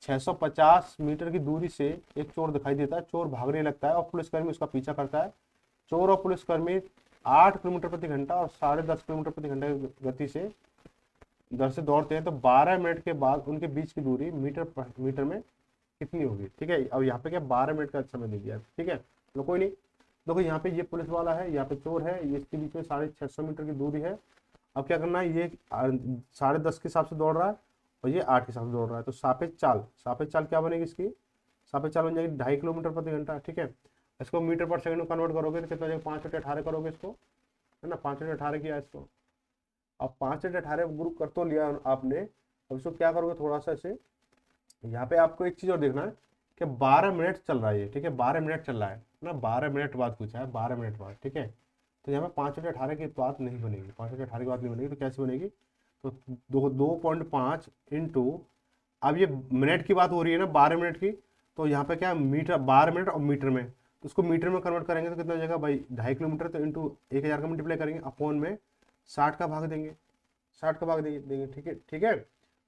Speaker 1: 650 मीटर की दूरी से एक चोर दिखाई देता है चोर भागने लगता है और पुलिसकर्मी उसका पीछा करता है। चोर और पुलिसकर्मी 8 किलोमीटर प्रति घंटा और 10.5 किलोमीटर प्रति घंटा की गति से दर से दौड़ते हैं तो 12 मिनट के बाद उनके बीच की दूरी मीटर में कितनी होगी। ठीक है अब यहाँ पे क्या 12 मिनट का समय दे दिया। ठीक है तो कोई नहीं देखो यहाँ पे ये पुलिस वाला है यहाँ पे चोर है ये इसके बीच में 650 मीटर की दूरी है। अब क्या करना है ये 10:30 के हिसाब से दौड़ रहा है और ये 8 के हिसाब से दौड़ रहा है तो सापेक्ष चाल क्या बनेगी इसकी सापेक्ष चाल बन जाएगी 2.5 किलोमीटर प्रति घंटा। ठीक है इसको मीटर पर सेकंड में कन्वर्ट करोगे तो कितना जाएगा 5/18 करोगे इसको है ना 5/18 किया इसको। अब 5/18 ग्रुप कर तो लिया आपने अब इसको क्या करोगे थोड़ा सा ऐसे यहाँ पे आपको एक चीज और देखना है कि 12 मिनट चल रहा है ये। ठीक है 12 मिनट चल रहा है ना 12 मिनट बाद पूछा है 12 मिनट बाद। ठीक है तो यहाँ पे 5/18 की बात नहीं बनेगी 5/18 की बात नहीं बनेगी तो कैसे बनेगी तो 2.5 इंटू अब ये मिनट की बात हो रही है ना 12 मिनट की तो यहाँ पे क्या मीटर 12 मिनट और मीटर में तो उसको मीटर में कन्वर्ट करेंगे तो कितना हो जाएगा भाई 2.5 किलोमीटर तो इंटू 1000 का मल्टीप्लाई करेंगे अपॉन में 60 का भाग देंगे 60 का भाग देंगे। ठीक है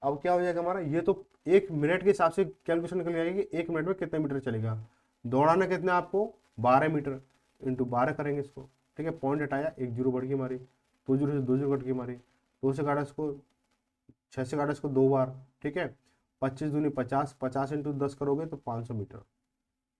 Speaker 1: अब क्या हो जाएगा हमारा ये तो 1 मिनट के हिसाब से कैलकुलेशन निकल जाएगी कि 1 मिनट में कितने मीटर चलेगा। दौड़ाना कितना आपको 12 मीटर इंटू 12 करेंगे इसको। ठीक है पॉइंट हटाया 1 जीरो बढ़ गई हमारी 2 जीरो से 2 जीरो कट गई हमारी 2 से काटा इसको 6 से काटा इसको 2 बार। ठीक है 25 दूनी 50 50 इंटू 10 करोगे तो 500 मीटर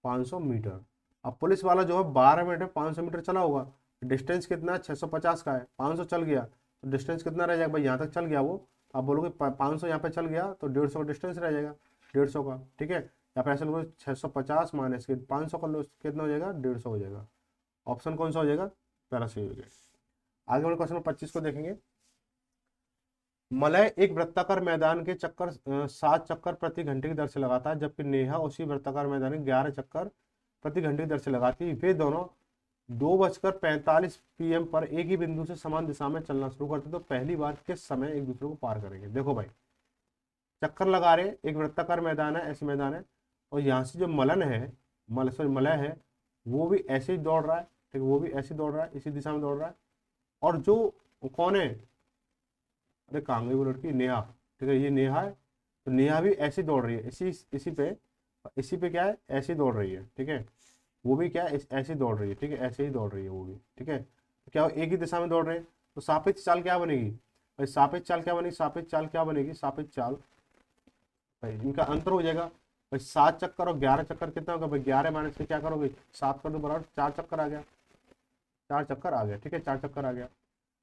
Speaker 1: 500 मीटर। अब पुलिस वाला जो है 12 मिनट में 500 मीटर चला होगा डिस्टेंस कितना है 650 का है 500 चल गया तो डिस्टेंस कितना रह जाएगा भाई यहाँ तक चल गया वो आप बोलोगे 500 यहाँ पे चल गया तो 150 का डिस्टेंस रह जाएगा 150 का। ठीक है या फिर ऐसा लोगे 650 माइनस के 500 का लो कितना हो जाएगा 150 हो जाएगा। ऑप्शन कौन सा हो जाएगा पहला सही हो जाएगा। आगे बढ़े क्वेश्चन 25 को देखेंगे। मलय एक वृत्ताकार मैदान के चक्कर 7 चक्कर प्रति घंटे की दर से लगाता है जबकि नेहा उसी वृत्ताकार मैदान में 11 चक्कर प्रति घंटे की दर से लगाती है। वे दोनों 2:45 PM पर एक ही बिंदु से समान दिशा में चलना शुरू करते तो पहली बार किस समय एक दूसरे को पार करेंगे। देखो भाई चक्कर लगा रहे एक वृत्ताकार मैदान है ऐसे मैदान है और यहाँ से जो मलय है वो भी ऐसे ही दौड़ रहा है। ठीक है वो भी ऐसे दौड़ रहा है इसी दिशा में दौड़ रहा है और जो कौन है अरे कहाँ गई वो लड़की नेहा। ठीक है ये नेहा है तो नेहा भी ऐसे दौड़ रही है इसी पे क्या है ऐसे दौड़ रही है। ठीक है वो भी क्या है ऐसे दौड़ रही है। ठीक है ऐसे ही दौड़ रही है वो भी। ठीक है तो क्या एक ही दिशा में दौड़ रहे हैं तो सापेक्ष चाल क्या बनेगी भाई सापेक्ष चाल क्या बनेगी सापेक्ष चाल भाई इनका अंतर हो जाएगा भाई 7 चक्कर और 11 चक्कर कितना होगा भाई 11 माइनस के क्या करोगे 7 कर दो बराबर 4 चक्कर आ गया 4 चक्कर आ गया। ठीक है 4 चक्कर आ गया।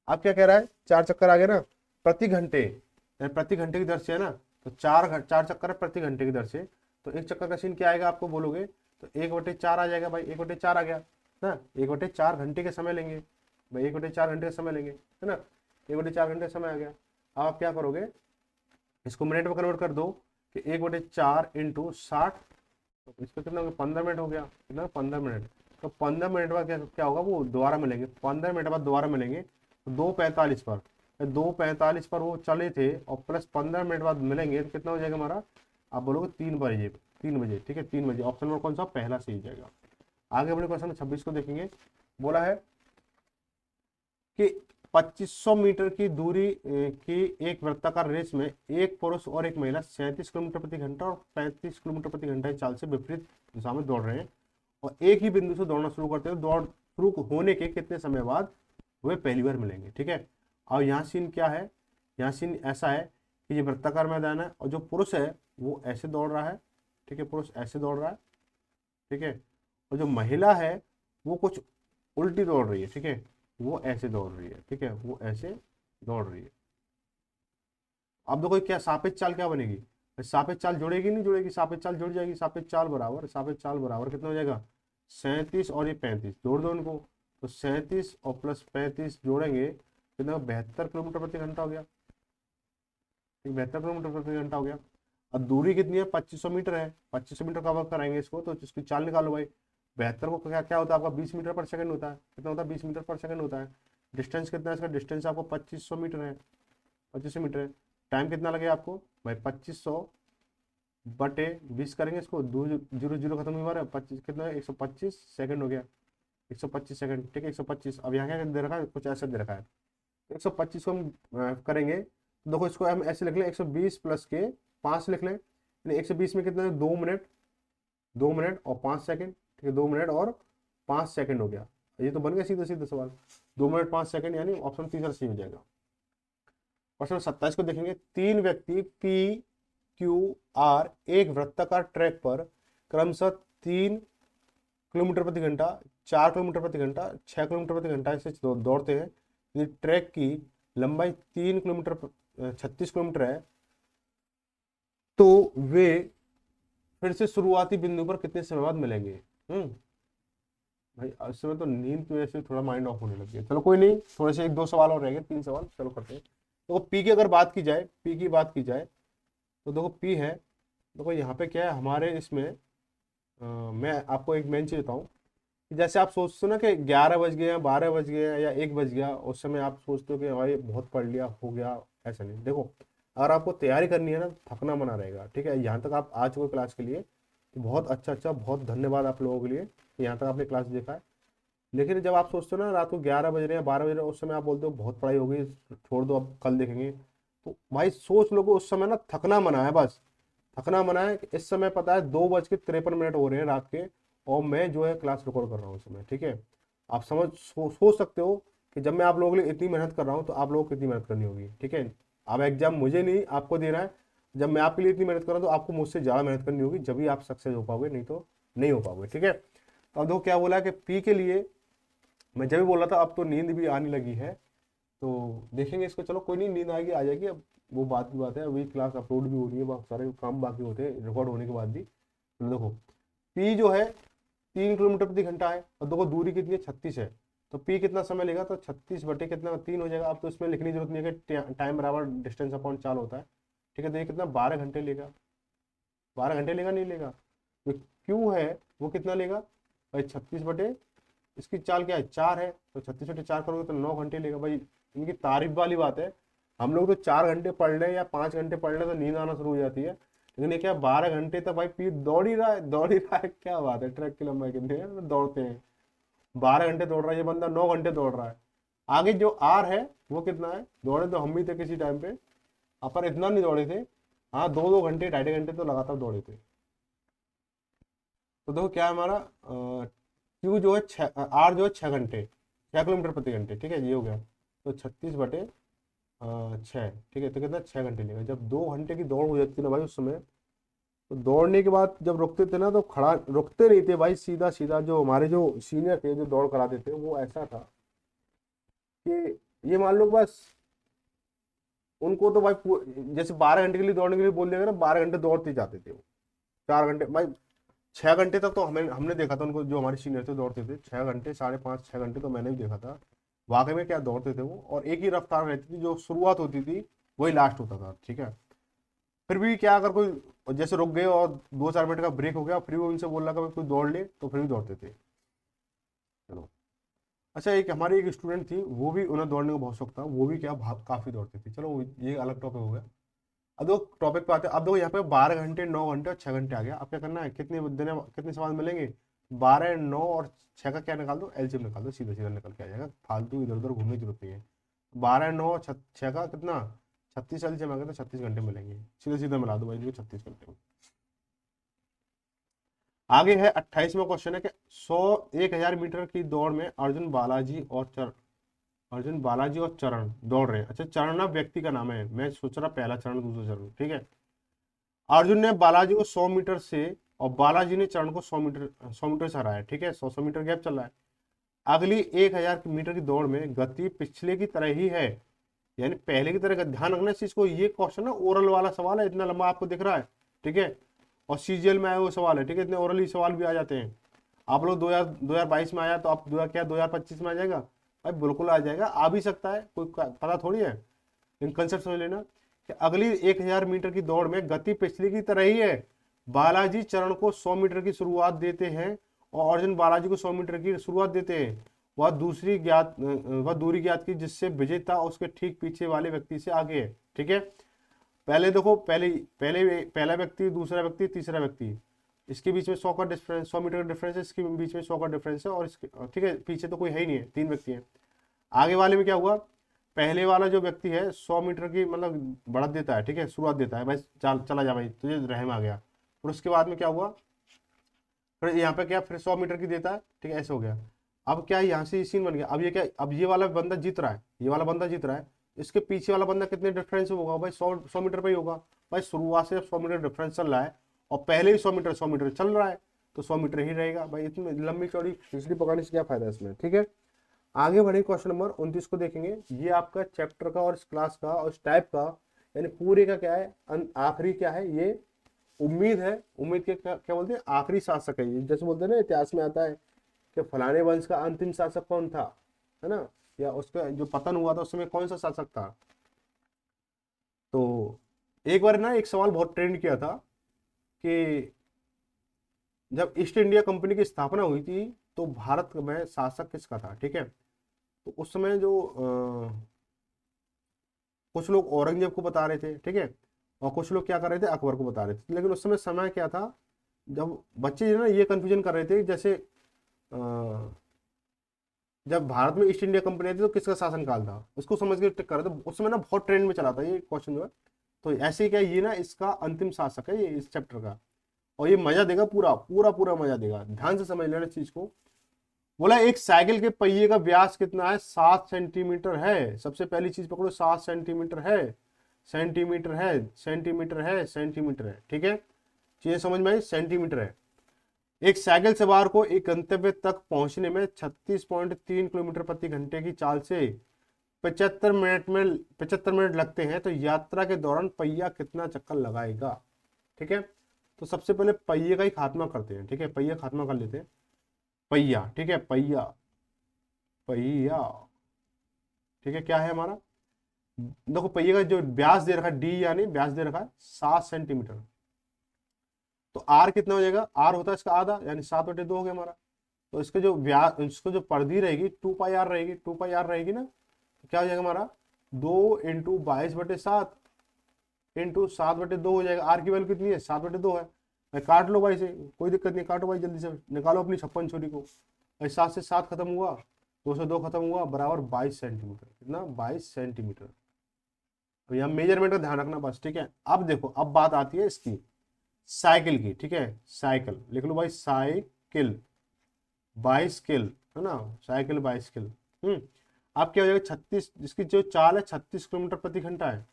Speaker 1: अब क्या कह रहा है 4 चक्कर आ गया ना प्रति घंटे की दर से है ना तो 4 चक्कर है प्रति घंटे की दर से तो एक चक्कर का सीन क्या आएगा आपको बोलोगे तो 1/4 आ जाएगा भाई 1/4 आ गया ना 1/4 घंटे के समय लेंगे भाई 1/4 घंटे का समय लेंगे है ना 1/4 घंटे का समय आ गया। अब आप क्या करोगे इसको मिनट में कन्वर्ट कर दो कि 1/4 इंटू 60 तो इसका कितना हो गया 15 मिनट हो गया कितना 15 मिनट तो 15 मिनट बाद क्या क्या होगा, वो दोबारा मिलेंगे, 15 मिनट बाद दोबारा मिलेंगे, तो 2:45 पर, 2:45 पर वो चले थे और प्लस 15 मिनट बाद मिलेंगे तो कितना हो जाएगा हमारा, आप बोलोगे 3 बजे, 3 बजे, ठीक है 3 बजे। ऑप्शन नंबर कौन सा, पहला सही हो जाएगा। आगे अपने क्वेश्चन 26 को देखेंगे। बोला है कि 2500 मीटर की दूरी की एक वृत्ताकार रेस में एक पुरुष और एक महिला 37 किलोमीटर प्रति घंटा और 35 किलोमीटर प्रति घंटा की चाल से विपरीत दिशा में दौड़ रहे हैं और एक ही बिंदु से दौड़ना शुरू करते हैं। दौड़ शुरू होने के कितने समय बाद वे पहली बार मिलेंगे, ठीक है। और यहाँ सीन क्या है, यहाँ सीन ऐसा है कि ये वृत्ताकार मैदान है और जो पुरुष है वो ऐसे दौड़ रहा है, ठीक है, पुरुष ऐसे दौड़ रहा है, ठीक है, और जो महिला है वो कुछ उल्टी दौड़ रही है, ठीक है, वो ऐसे दौड़ रही है, ठीक है, वो ऐसे दौड़ रही है। अब देखो क्या सापेक्ष चाल क्या बनेगी, सापेक्ष चाल जुड़ेगी नहीं जुड़ेगी, सापेक्ष चाल जुड़ जाएगी। सापेक्ष चाल बराबर कितना हो जाएगा, 37 और ये 35, जोड़ दो इनको, तो 37 और प्लस 35 जोड़ेंगे कितना, 72 किलोमीटर प्रति घंटा हो गया, 72 किलोमीटर प्रति घंटा हो गया। अब दूरी कितनी है, 2500 मीटर है, 2500 मीटर कवर कराएंगे इसको, तो इसकी चाल निकालो भाई। 72 को क्या क्या होता है आपका, 20 मीटर पर सेकंड होता है, कितना होता है, 20 मीटर पर सेकंड होता है। डिस्टेंस कितना है इसका, डिस्टेंस आपको 2500 मीटर है, 2500 मीटर है। टाइम कितना लगेगा आपको भाई, 2500 बटे 20 करेंगे इसको, 2 0 खत्म हुई हमारा, 25 कितना है, 125 सेकंड हो गया, 125 सेकंड, ठीक है 125। अब यहाँ क्या दे रखा है, कुछ ऐसा दे रखा है, 125 को हम करेंगे, तो देखो इसको हम ऐसे लिख लें, 120 प्लस के 5 लिख लें, 120 में कितना है, 2 मिनट, 2 मिनट और 5 सेकंड, ठीक है, 2 मिनट और 5 सेकंड हो गया। ये तो बन गया सीधा सीधा सवाल, 2 मिनट 5 सेकंड, यानी ऑप्शन तीसरा सही हो जाएगा। क्वेश्चन 27 को देखेंगे। 3 व्यक्ति पी क्यू आर एक वृत्ताकार ट्रैक पर क्रमशः 3 किलोमीटर प्रति घंटा, 4 किलोमीटर प्रति घंटा, 6 किलोमीटर प्रति घंटा से दौड़ते हैं। ये ट्रैक की लंबाई 3 किलोमीटर 36 किलोमीटर है, तो वे फिर से शुरुआती बिंदु पर कितने समय बाद मिलेंगे। भाई इस समय तो नींद की वजह से थोड़ा माइंड ऑफ होने लग गया, चलो कोई नहीं, थोड़े से 1-2 सवाल और रहेंगे, 3 सवाल, चलो करते हैं। तो पी की अगर बात की जाए, पी की बात की जाए तो देखो पी है, देखो यहाँ पे क्या है हमारे इसमें, मैं आपको एक मेन चीज बताऊँ कि जैसे आप सोचते हो ना कि 11 बज गए, 12 बज गए या 1 बज गया, उस समय आप सोचते हो कि भाई बहुत पढ़ लिया हो गया, ऐसा नहीं। देखो अगर आपको तैयारी करनी है ना, थकना मना रहेगा, ठीक है। यहाँ तक आप आ चुके क्लास के लिए तो बहुत अच्छा, बहुत धन्यवाद आप लोगों के लिए, यहाँ तक आपने क्लास देखा है। लेकिन जब आप सोचते हो ना रात को 11 बज रहे हैं, 12 बज रहे हैं, उस समय आप बोलते हो बहुत पढ़ाई हो गई, छोड़ दो अब कल देखेंगे, तो भाई सोच लो कि उस समय ना थकना मना है, बस थकना मना है। इस समय पता है 2:53 हो रहे हैं रात के, और मैं जो है क्लास रिकॉर्ड कर रहा हूँ इस समय, ठीक है। आप सोच सकते हो कि जब मैं आप लोगों के लिए इतनी मेहनत कर रहा हूँ तो आप लोगों को कितनी मेहनत करनी होगी, ठीक है। अब एग्जाम मुझे नहीं आपको देना है, जब मैं आपके लिए इतनी मेहनत कर रहा हूँ तो आपको मुझसे ज़्यादा मेहनत करनी होगी, जब भी आप सक्सेस हो पाओगे, नहीं तो नहीं हो पाओगे, ठीक है। तो अब देखो क्या बोला है कि पी के लिए मैं जब भी बोल रहा था, अब तो नींद भी आने लगी है, तो देखेंगे इसको, चलो कोई नहीं, नींद आएगी आ जाएगी, अब वो बात की बात है, अभी क्लास अपलोड भी हो रही है, बहुत सारे काम बाकी होते हैं रिकॉर्ड होने के बाद भी। तो देखो पी जो है 3 किलोमीटर प्रति घंटा है और देखो दूरी कितनी है, 36 है, तो पी कितना समय लेगा, तो 36 बटे कितना 3 हो जाएगा। अब तो इसमें लिखने की जरूरत नहीं है कि टाइम बराबर डिस्टेंस अपॉन चाल होता है, ठीक है। तो ये कितना 12 घंटे लेगा, 12 घंटे लेगा नहीं लेगा। तो क्यू है वो कितना लेगा भाई, 36 बटे इसकी चाल क्या है 4 है, तो 36 बटे 4 करोगे तो 9 घंटे लेगा। भाई इनकी तारीफ वाली बात है, हम लोग तो 4 घंटे पढ़ ले या 5 घंटे पढ़ ले तो नींद आना शुरू हो जाती है, लेकिन ये क्या 12 घंटे तक भाई पी दौड़ ही रहा है, दौड़ ही रहा है, क्या बात है। ट्रैक की लंबाई कितनी है, तो दौड़ते हैं 12 घंटे दौड़ रहा है ये बंदा, 9 घंटे दौड़ रहा है। आगे जो आर है वो कितना है, दौड़े तो हम भी थे किसी टाइम पे, अपन इतना नहीं दौड़े थे, हाँ 2-2 घंटे 2.5 घंटे तो लगातार दौड़े थे। तो देखो क्या है हमारा क्यू जो है आर जो है 6 घंटे, 6 किलोमीटर प्रति घंटे, ठीक है, ये हो गया। तो 36 बटे 6, ठीक है, तो कितना 6 घंटे लेगा। जब 2 घंटे की दौड़ हो जाती है ना भाई उस समय, तो दौड़ने के बाद जब रुकते थे ना तो खड़ा रुकते नहीं थे भाई, सीधा सीधा जो हमारे जो सीनियर थे जो दौड़ कराते थे वो ऐसा था कि ये मान लो बस उनको तो भाई जैसे 12 घंटे के लिए दौड़ने के लिए बोल देगा ना, 12 घंटे दौड़ते जाते थे वो, 4 घंटे भाई, 6 घंटे तक तो हमें हमने देखा था उनको, जो हमारे सीनियर थे दौड़ते थे 6 घंटे, 5.5-6 घंटे तो मैंने भी देखा था। वाकई में क्या दौड़ते थे वो, और एक ही रफ्तार रहती थी, जो शुरुआत होती थी वही लास्ट होता था, ठीक है। फिर भी क्या अगर कोई जैसे रुक गए और 2-4 मिनट का ब्रेक हो गया, फिर भी उनसे बोल रहा कोई दौड़ ले, तो फिर भी दौड़ते थे। चलो। अच्छा, एक हमारी एक स्टूडेंट थी, वो भी उन्हें दौड़ने का बहुत शौक था, वो भी क्या काफी दौड़ती थी। चलो ये अलग टॉपिक हो गया। अब दो टॉपिक पे आते हैं। अब देखो यहाँ पे 12 घंटे, 9 घंटे और 6 घंटे आ गया। अब क्या करना है, कितने सवाल मिलेंगे, 12, 9 और 6 का क्या निकाल दो, एलसीएम निकाल दो, सीधा सीधा निकल के आ जाएगा, फालतू इधर उधर घूमने की जरूरत नहीं है। 12, 9, 6 का कितना, 36 एलसीएम आ गया, तो 36 घंटे मिलेंगे, सीधा सीधा मिला दो भाई जी 36 घंटे में। आगे है 28वां क्वेश्चन है कि 1000 मीटर की दौड़ में अर्जुन बालाजी और चरण दौड़ रहे हैं। अच्छा, चरण ना व्यक्ति का नाम है, मैं सोच रहा पहला चरण दूसरा चरण, ठीक है। अर्जुन ने बालाजी को 100 मीटर से और बालाजी ने चरण को 100 मीटर से हराया, ठीक है। 100 100 मीटर गैप चल रहा है। अगली 1000 मीटर की दौड़ में गति पिछले की तरह ही है, यानी पहले की तरह ध्यान रखना इस चीज को। ये क्वेश्चन ना ओरल वाला सवाल है, इतना लंबा आपको दिख रहा है, ठीक है। और सीजीएल में आया हुआ सवाल है, ठीक है। इतने ओरली सवाल भी आ जाते हैं। आप लोग 2022 में आया तो आप 2025 में आ जाएगा भाई, बिल्कुल आ जाएगा, आ भी सकता है, कोई पता थोड़ी है। लेकिन कंसेप्ट समझ लेना कि अगली 1000 मीटर की दौड़ में गति पिछली की तरह ही है। बालाजी चरण को 100 मीटर की शुरुआत देते हैं और अर्जुन बालाजी को 100 मीटर की शुरुआत देते हैं। वह दूरी ज्ञात की जिससे विजेता उसके ठीक पीछे वाले व्यक्ति से आगे है, ठीक है। पहले देखो, पहले पहले पहला व्यक्ति, दूसरा व्यक्ति, तीसरा व्यक्ति, इसके बीच में 100 का डिफरेंस, 100 मीटर का डिफरेंस है, इसके बीच में 100 का डिफरेंस है, और इसके, ठीक है, पीछे तो कोई है ही नहीं है, 3 व्यक्ति हैं। आगे वाले में क्या हुआ, पहले वाला जो व्यक्ति है 100 मीटर की मतलब बढ़त देता है, ठीक है, शुरुआत देता है, भाई चला जा भाई, तुझे रहम आ गया। और उसके बाद में क्या हुआ, फिर यहाँ पे क्या, फिर 100 मीटर की देता है, ठीक है, ऐसे हो गया। अब क्या है, यहाँ से सीन बन गया। अब ये क्या, अब ये वाला बंदा जीत रहा है, ये वाला बंदा जीत रहा है। इसके पीछे वाला बंदा कितने डिफरेंस होगा भाई, 100 मीटर पे ही होगा। भाई शुरुआत से 100 मीटर डिफरेंस चल रहा है और पहले ही 100 मीटर चल रहा है, तो 100 मीटर ही रहेगा भाई। इतनी लंबी चौड़ी खिचड़ी पकाने से क्या फायदा है इसमें, ठीक है। आगे बढ़े, क्वेश्चन नंबर 29 को देखेंगे। ये आपका चैप्टर का और इस क्लास का और इस टाइप का, यानी पूरे का क्या है, आखिरी क्या है ये, उम्मीद है। उम्मीद के क्या बोलते हैं, आखिरी शासक है ये। जैसे बोलते हैं ना, इतिहास में आता है कि फलाने वंश का अंतिम शासक कौन था, है ना, या उसका जो पतन हुआ था उस समय कौन सा शासक था। तो एक बार ना एक सवाल बहुत ट्रेंड किया था कि जब ईस्ट इंडिया कंपनी की स्थापना हुई थी तो भारत में शासक किसका था, ठीक है। तो उस समय जो कुछ लोग औरंगजेब को बता रहे थे, ठीक है, और कुछ लोग क्या कर रहे थे, अकबर को बता रहे थे। लेकिन उस समय क्या था, जब बच्चे जो ना ये कंफ्यूजन कर रहे थे, जैसे जब भारत में ईस्ट इंडिया कंपनी आई थी तो किसका शासन काल था, उसको समझ के टिक कर रहे थे। उस समय ना बहुत ट्रेंड में चला था ये क्वेश्चन जो है। तो ऐसे ही क्या, ये ना इसका अंतिम शासक है ये इस चैप्टर का। और ये मजा देगा, पूरा पूरा पूरा मजा देगा, ध्यान से समझ लेना चीज को। बोला एक साइकिल के पहिए का व्यास कितना है, 7 सेंटीमीटर है। सबसे पहली चीज पकड़ो, 7 सेंटीमीटर है, सेंटीमीटर है, सेंटीमीटर है, सेंटीमीटर है, ठीक है। चीजें समझ में आई, सेंटीमीटर है। एक साइकिल सवार को एक गंतव्य तक पहुंचने में 36.3 किलोमीटर प्रति घंटे की चाल से 75 मिनट लगते हैं, तो यात्रा के दौरान पहिया कितना चक्कर लगाएगा, ठीक है। तो सबसे पहले पहिए का ही खात्मा करते हैं, ठीक है, पहिया खात्मा कर लेते हैं। पहिया, ठीक है, पहिया, पहिया, ठीक है, क्या है हमारा, देखो पहिए का जो व्यास दे रखा है, डी यानी व्यास दे रखा है 7 सेंटीमीटर। तो आर कितना हो जाएगा, आर होता है इसका आधा, यानी 7/2 हो गया हमारा। तो इसके जो व्यास, इसको जो परिधि रहेगी 2 पाई आर रहेगी, 2 पाई आर रहेगी ना, तो क्या हो जाएगा हमारा, 2 × 22/7 इंटू 7/2 हो जाएगा। आर की वैल्यू कितनी है, 7/2 है। भाई काट लो भाई से, कोई दिक्कत नहीं, काटो भाई जल्दी से, निकालो अपनी 56 छोरी को भाई। 7 से 7 खत्म हुआ, 2 से 2 खत्म हुआ, बराबर 22 सेंटीमीटर। कितना, 22 सेंटीमीटर। तो यहाँ मेजरमेंट का ध्यान रखना बस, ठीक है। अब देखो, अब बात आती है इसकी साइकिल की, ठीक है। साइकिल लिख लो भाई, साइकिल, बाइसिकल, है ना, साइकिल बाइसिकल। अब क्या हो जाएगा, 36, इसकी जो चाल है 36 किलोमीटर प्रति घंटा है,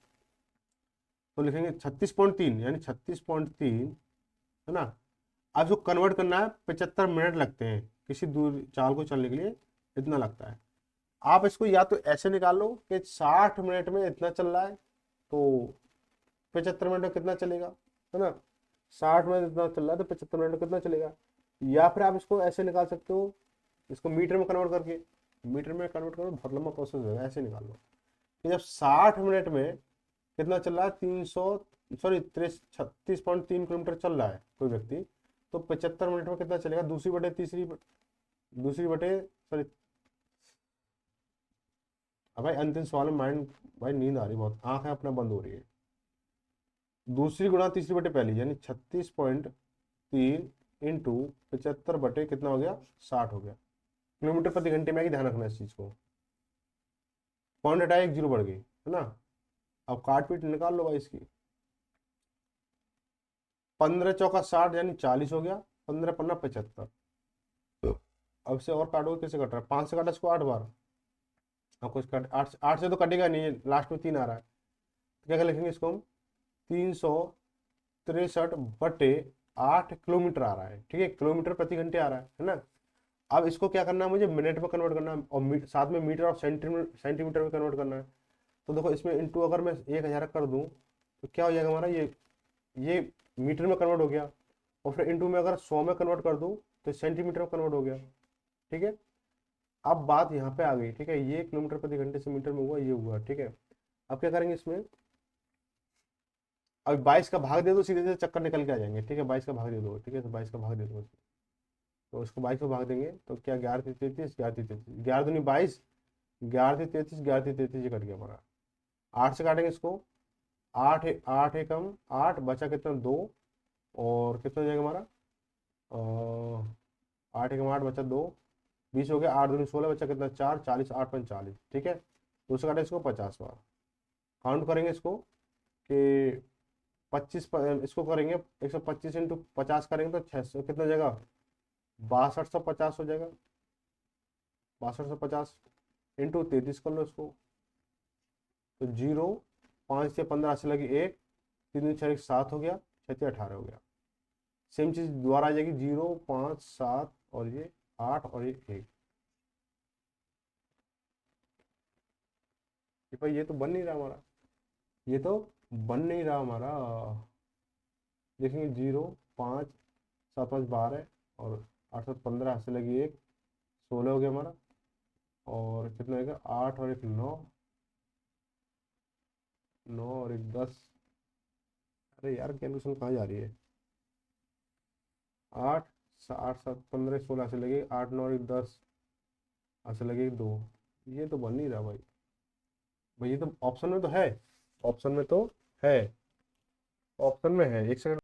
Speaker 1: तो लिखेंगे 36.3, यानी 36.3, है ना। अब जो कन्वर्ट करना है, 75 मिनट लगते हैं किसी दूर चाल को चलने के लिए, इतना लगता है। आप इसको या तो ऐसे निकाल लो कि 60 मिनट में इतना चल रहा है, तो 75 मिनट में कितना चलेगा, है ना। 60 मिनट इतना चल रहा है तो 75 मिनट में कितना चलेगा। या फिर आप इसको ऐसे निकाल सकते हो, इसको मीटर में कन्वर्ट करके, मीटर में कन्वर्ट करो, बहुत लंबा प्रोसेस होगा, ऐसे निकाल लो कि जब 60 मिनट में कितना चल रहा है, 36.3 किलोमीटर चल रहा है कोई व्यक्ति, तो 75 मिनट में कितना चलेगा, दूसरी बटे तीसरी दूसरी बटे सॉरी, अब भाई अंतिम सवाल में माइंड, भाई नींद आ रही बहुत, आंखें अपना बंद हो रही है। दूसरी गुणा तीसरी बटे पहली, यानी 36.3 इंटू 75 बटे कितना हो गया, 60 हो गया। किलोमीटर प्रति घंटे में आएगी, ध्यान रखना इस चीज को। पॉइंट हटाया, एक जीरो बढ़ गई है ना। अब काट पीट निकाल लो भाई इसकी। 15 चौका 60 यानी 40 हो गया, 15 पन्ना 75। अब से और काटोगे, कैसे कट रहा है, 5 से काटा इसको 8 बार। अब कुछ कट, 8 8 से तो कटेगा नहीं, लास्ट में 3 आ रहा है, तो क्या लिखेंगे इसको हम, 363/8 किलोमीटर आ रहा है, ठीक है, किलोमीटर प्रति घंटे आ रहा है ना। अब इसको क्या करना है, मुझे मिनट में कन्वर्ट करना है, और साथ में मीटर और सेंटीमीटर में कन्वर्ट करना है। तो देखो इसमें इंटू अगर मैं 1000 कर दूं तो क्या हो जाएगा हमारा, ये मीटर में कन्वर्ट हो गया, और फिर इंटू में अगर 100 में कन्वर्ट कर दूं तो सेंटीमीटर में कन्वर्ट हो गया, ठीक है। अब बात यहाँ पे आ गई, ठीक है, ये किलोमीटर प्रति घंटे से मीटर में हुआ, ये हुआ, ठीक है। अब क्या करेंगे इसमें, अब 22 का भाग दे दो, सीधे सीधे चक्कर निकल के आ जाएंगे, ठीक है, 22 का भाग दे दो, ठीक है, तो 22 का भाग दे दो, तो उसको 22 को भाग देंगे तो क्या, 11×3 = 33, 11×3 = 33, 11×2 = 22, 11×3 = 33, 11×3 = 33, ये कट गया हमारा। 8 से काटेंगे इसको, 8 8 एकम 8, बचा कितना, 2, और कितना हो जाएगा हमारा, 8 एकम 8 बचा 2, 20 हो गया, 8×2 = 16, बचा कितना, 4, 40, 8×5 = 40, ठीक है। तो उससे काटें इसको 50 बार, काउंट करेंगे इसको कि 25 इसको करेंगे 125 इंटू 50 करेंगे तो 600 कितना हो जाएगा, 6250 हो जाएगा, 6250 इंटू 33 कर लो इसको, तो 0, 5 से 15 से लगी 1, 3×6 = 7 हो गया, 6×3 = 18 हो गया। सेम चीज दोबारा आ जाएगी, 0, 5, 7 और ये 8 और ये 1। भाई ये तो बन नहीं रहा हमारा, ये तो बन नहीं रहा हमारा। देखेंगे 0, 5, 7, 5, 12 और 8, 7, 15 से लगी 1, 16 हो गया हमारा, और कितना होगा, 8 और 1 9, 9 और 1 10। अरे यार कैलकुलेशन कहाँ जा रही है, 8, 8, 7, 15, 16 से लगे 8, 9 और 1 10, ऐसे लगे 2। ये तो बन नहीं रहा भाई, भाई ये तो ऑप्शन में तो है, ऑप्शन में तो है, ऑप्शन में है, एक सेकंड,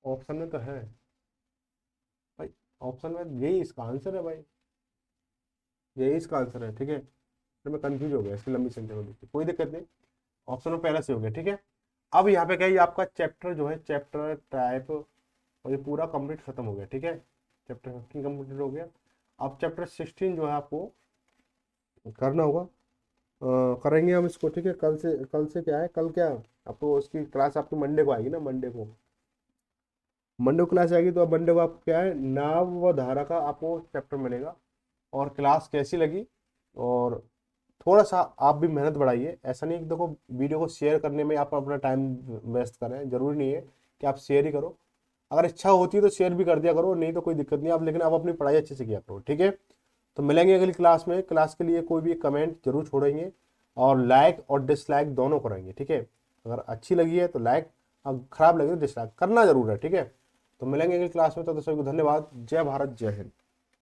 Speaker 1: ऑप्शन में तो है भाई, ऑप्शन में यही इसका आंसर है भाई, यही इसका आंसर है, ठीक है। तो मैं कंफ्यूज हो गया इसकी लंबी संख्या को देखते, कोई दिक्कत नहीं, ऑप्शन में पहले से हो गया, ठीक है। अब यहाँ पे क्या है, ये आपका चैप्टर जो है, चैप्टर टाइप और ये पूरा कंप्लीट खत्म हो गया, ठीक है। चैप्टर 15 कंप्लीट हो गया। अब चैप्टर 16 जो है आपको करना होगा, करेंगे हम इसको, ठीक है। कल से क्या है, कल क्या आपको उसकी क्लास आपकी मंडे को आएगी ना, मंडे को क्लास आएगी, तो अब मंडे को आपको क्या है, नाव व धारा का आपको चैप्टर मिलेगा। और क्लास कैसी लगी, और थोड़ा सा आप भी मेहनत बढ़ाइए, ऐसा नहीं कि देखो वीडियो को शेयर करने में आप अपना टाइम वेस्ट करें, जरूरी नहीं है कि आप शेयर ही करो, अगर इच्छा होती है तो शेयर भी कर दिया करो, नहीं तो कोई दिक्कत नहीं आप, लेकिन आप अपनी पढ़ाई अच्छे से किया करो, ठीक है। तो मिलेंगे अगली क्लास में, क्लास के लिए कोई भी कमेंट जरूर छोड़ेंगे, और लाइक और डिसलाइक दोनों करेंगे, ठीक है। अगर अच्छी लगी है तो लाइक, अगर खराब लगी तो डिसलाइक करना जरूर है, ठीक है। तो मिलेंगे अगली क्लास में, तो सभी को धन्यवाद, जय भारत, जय हिंद।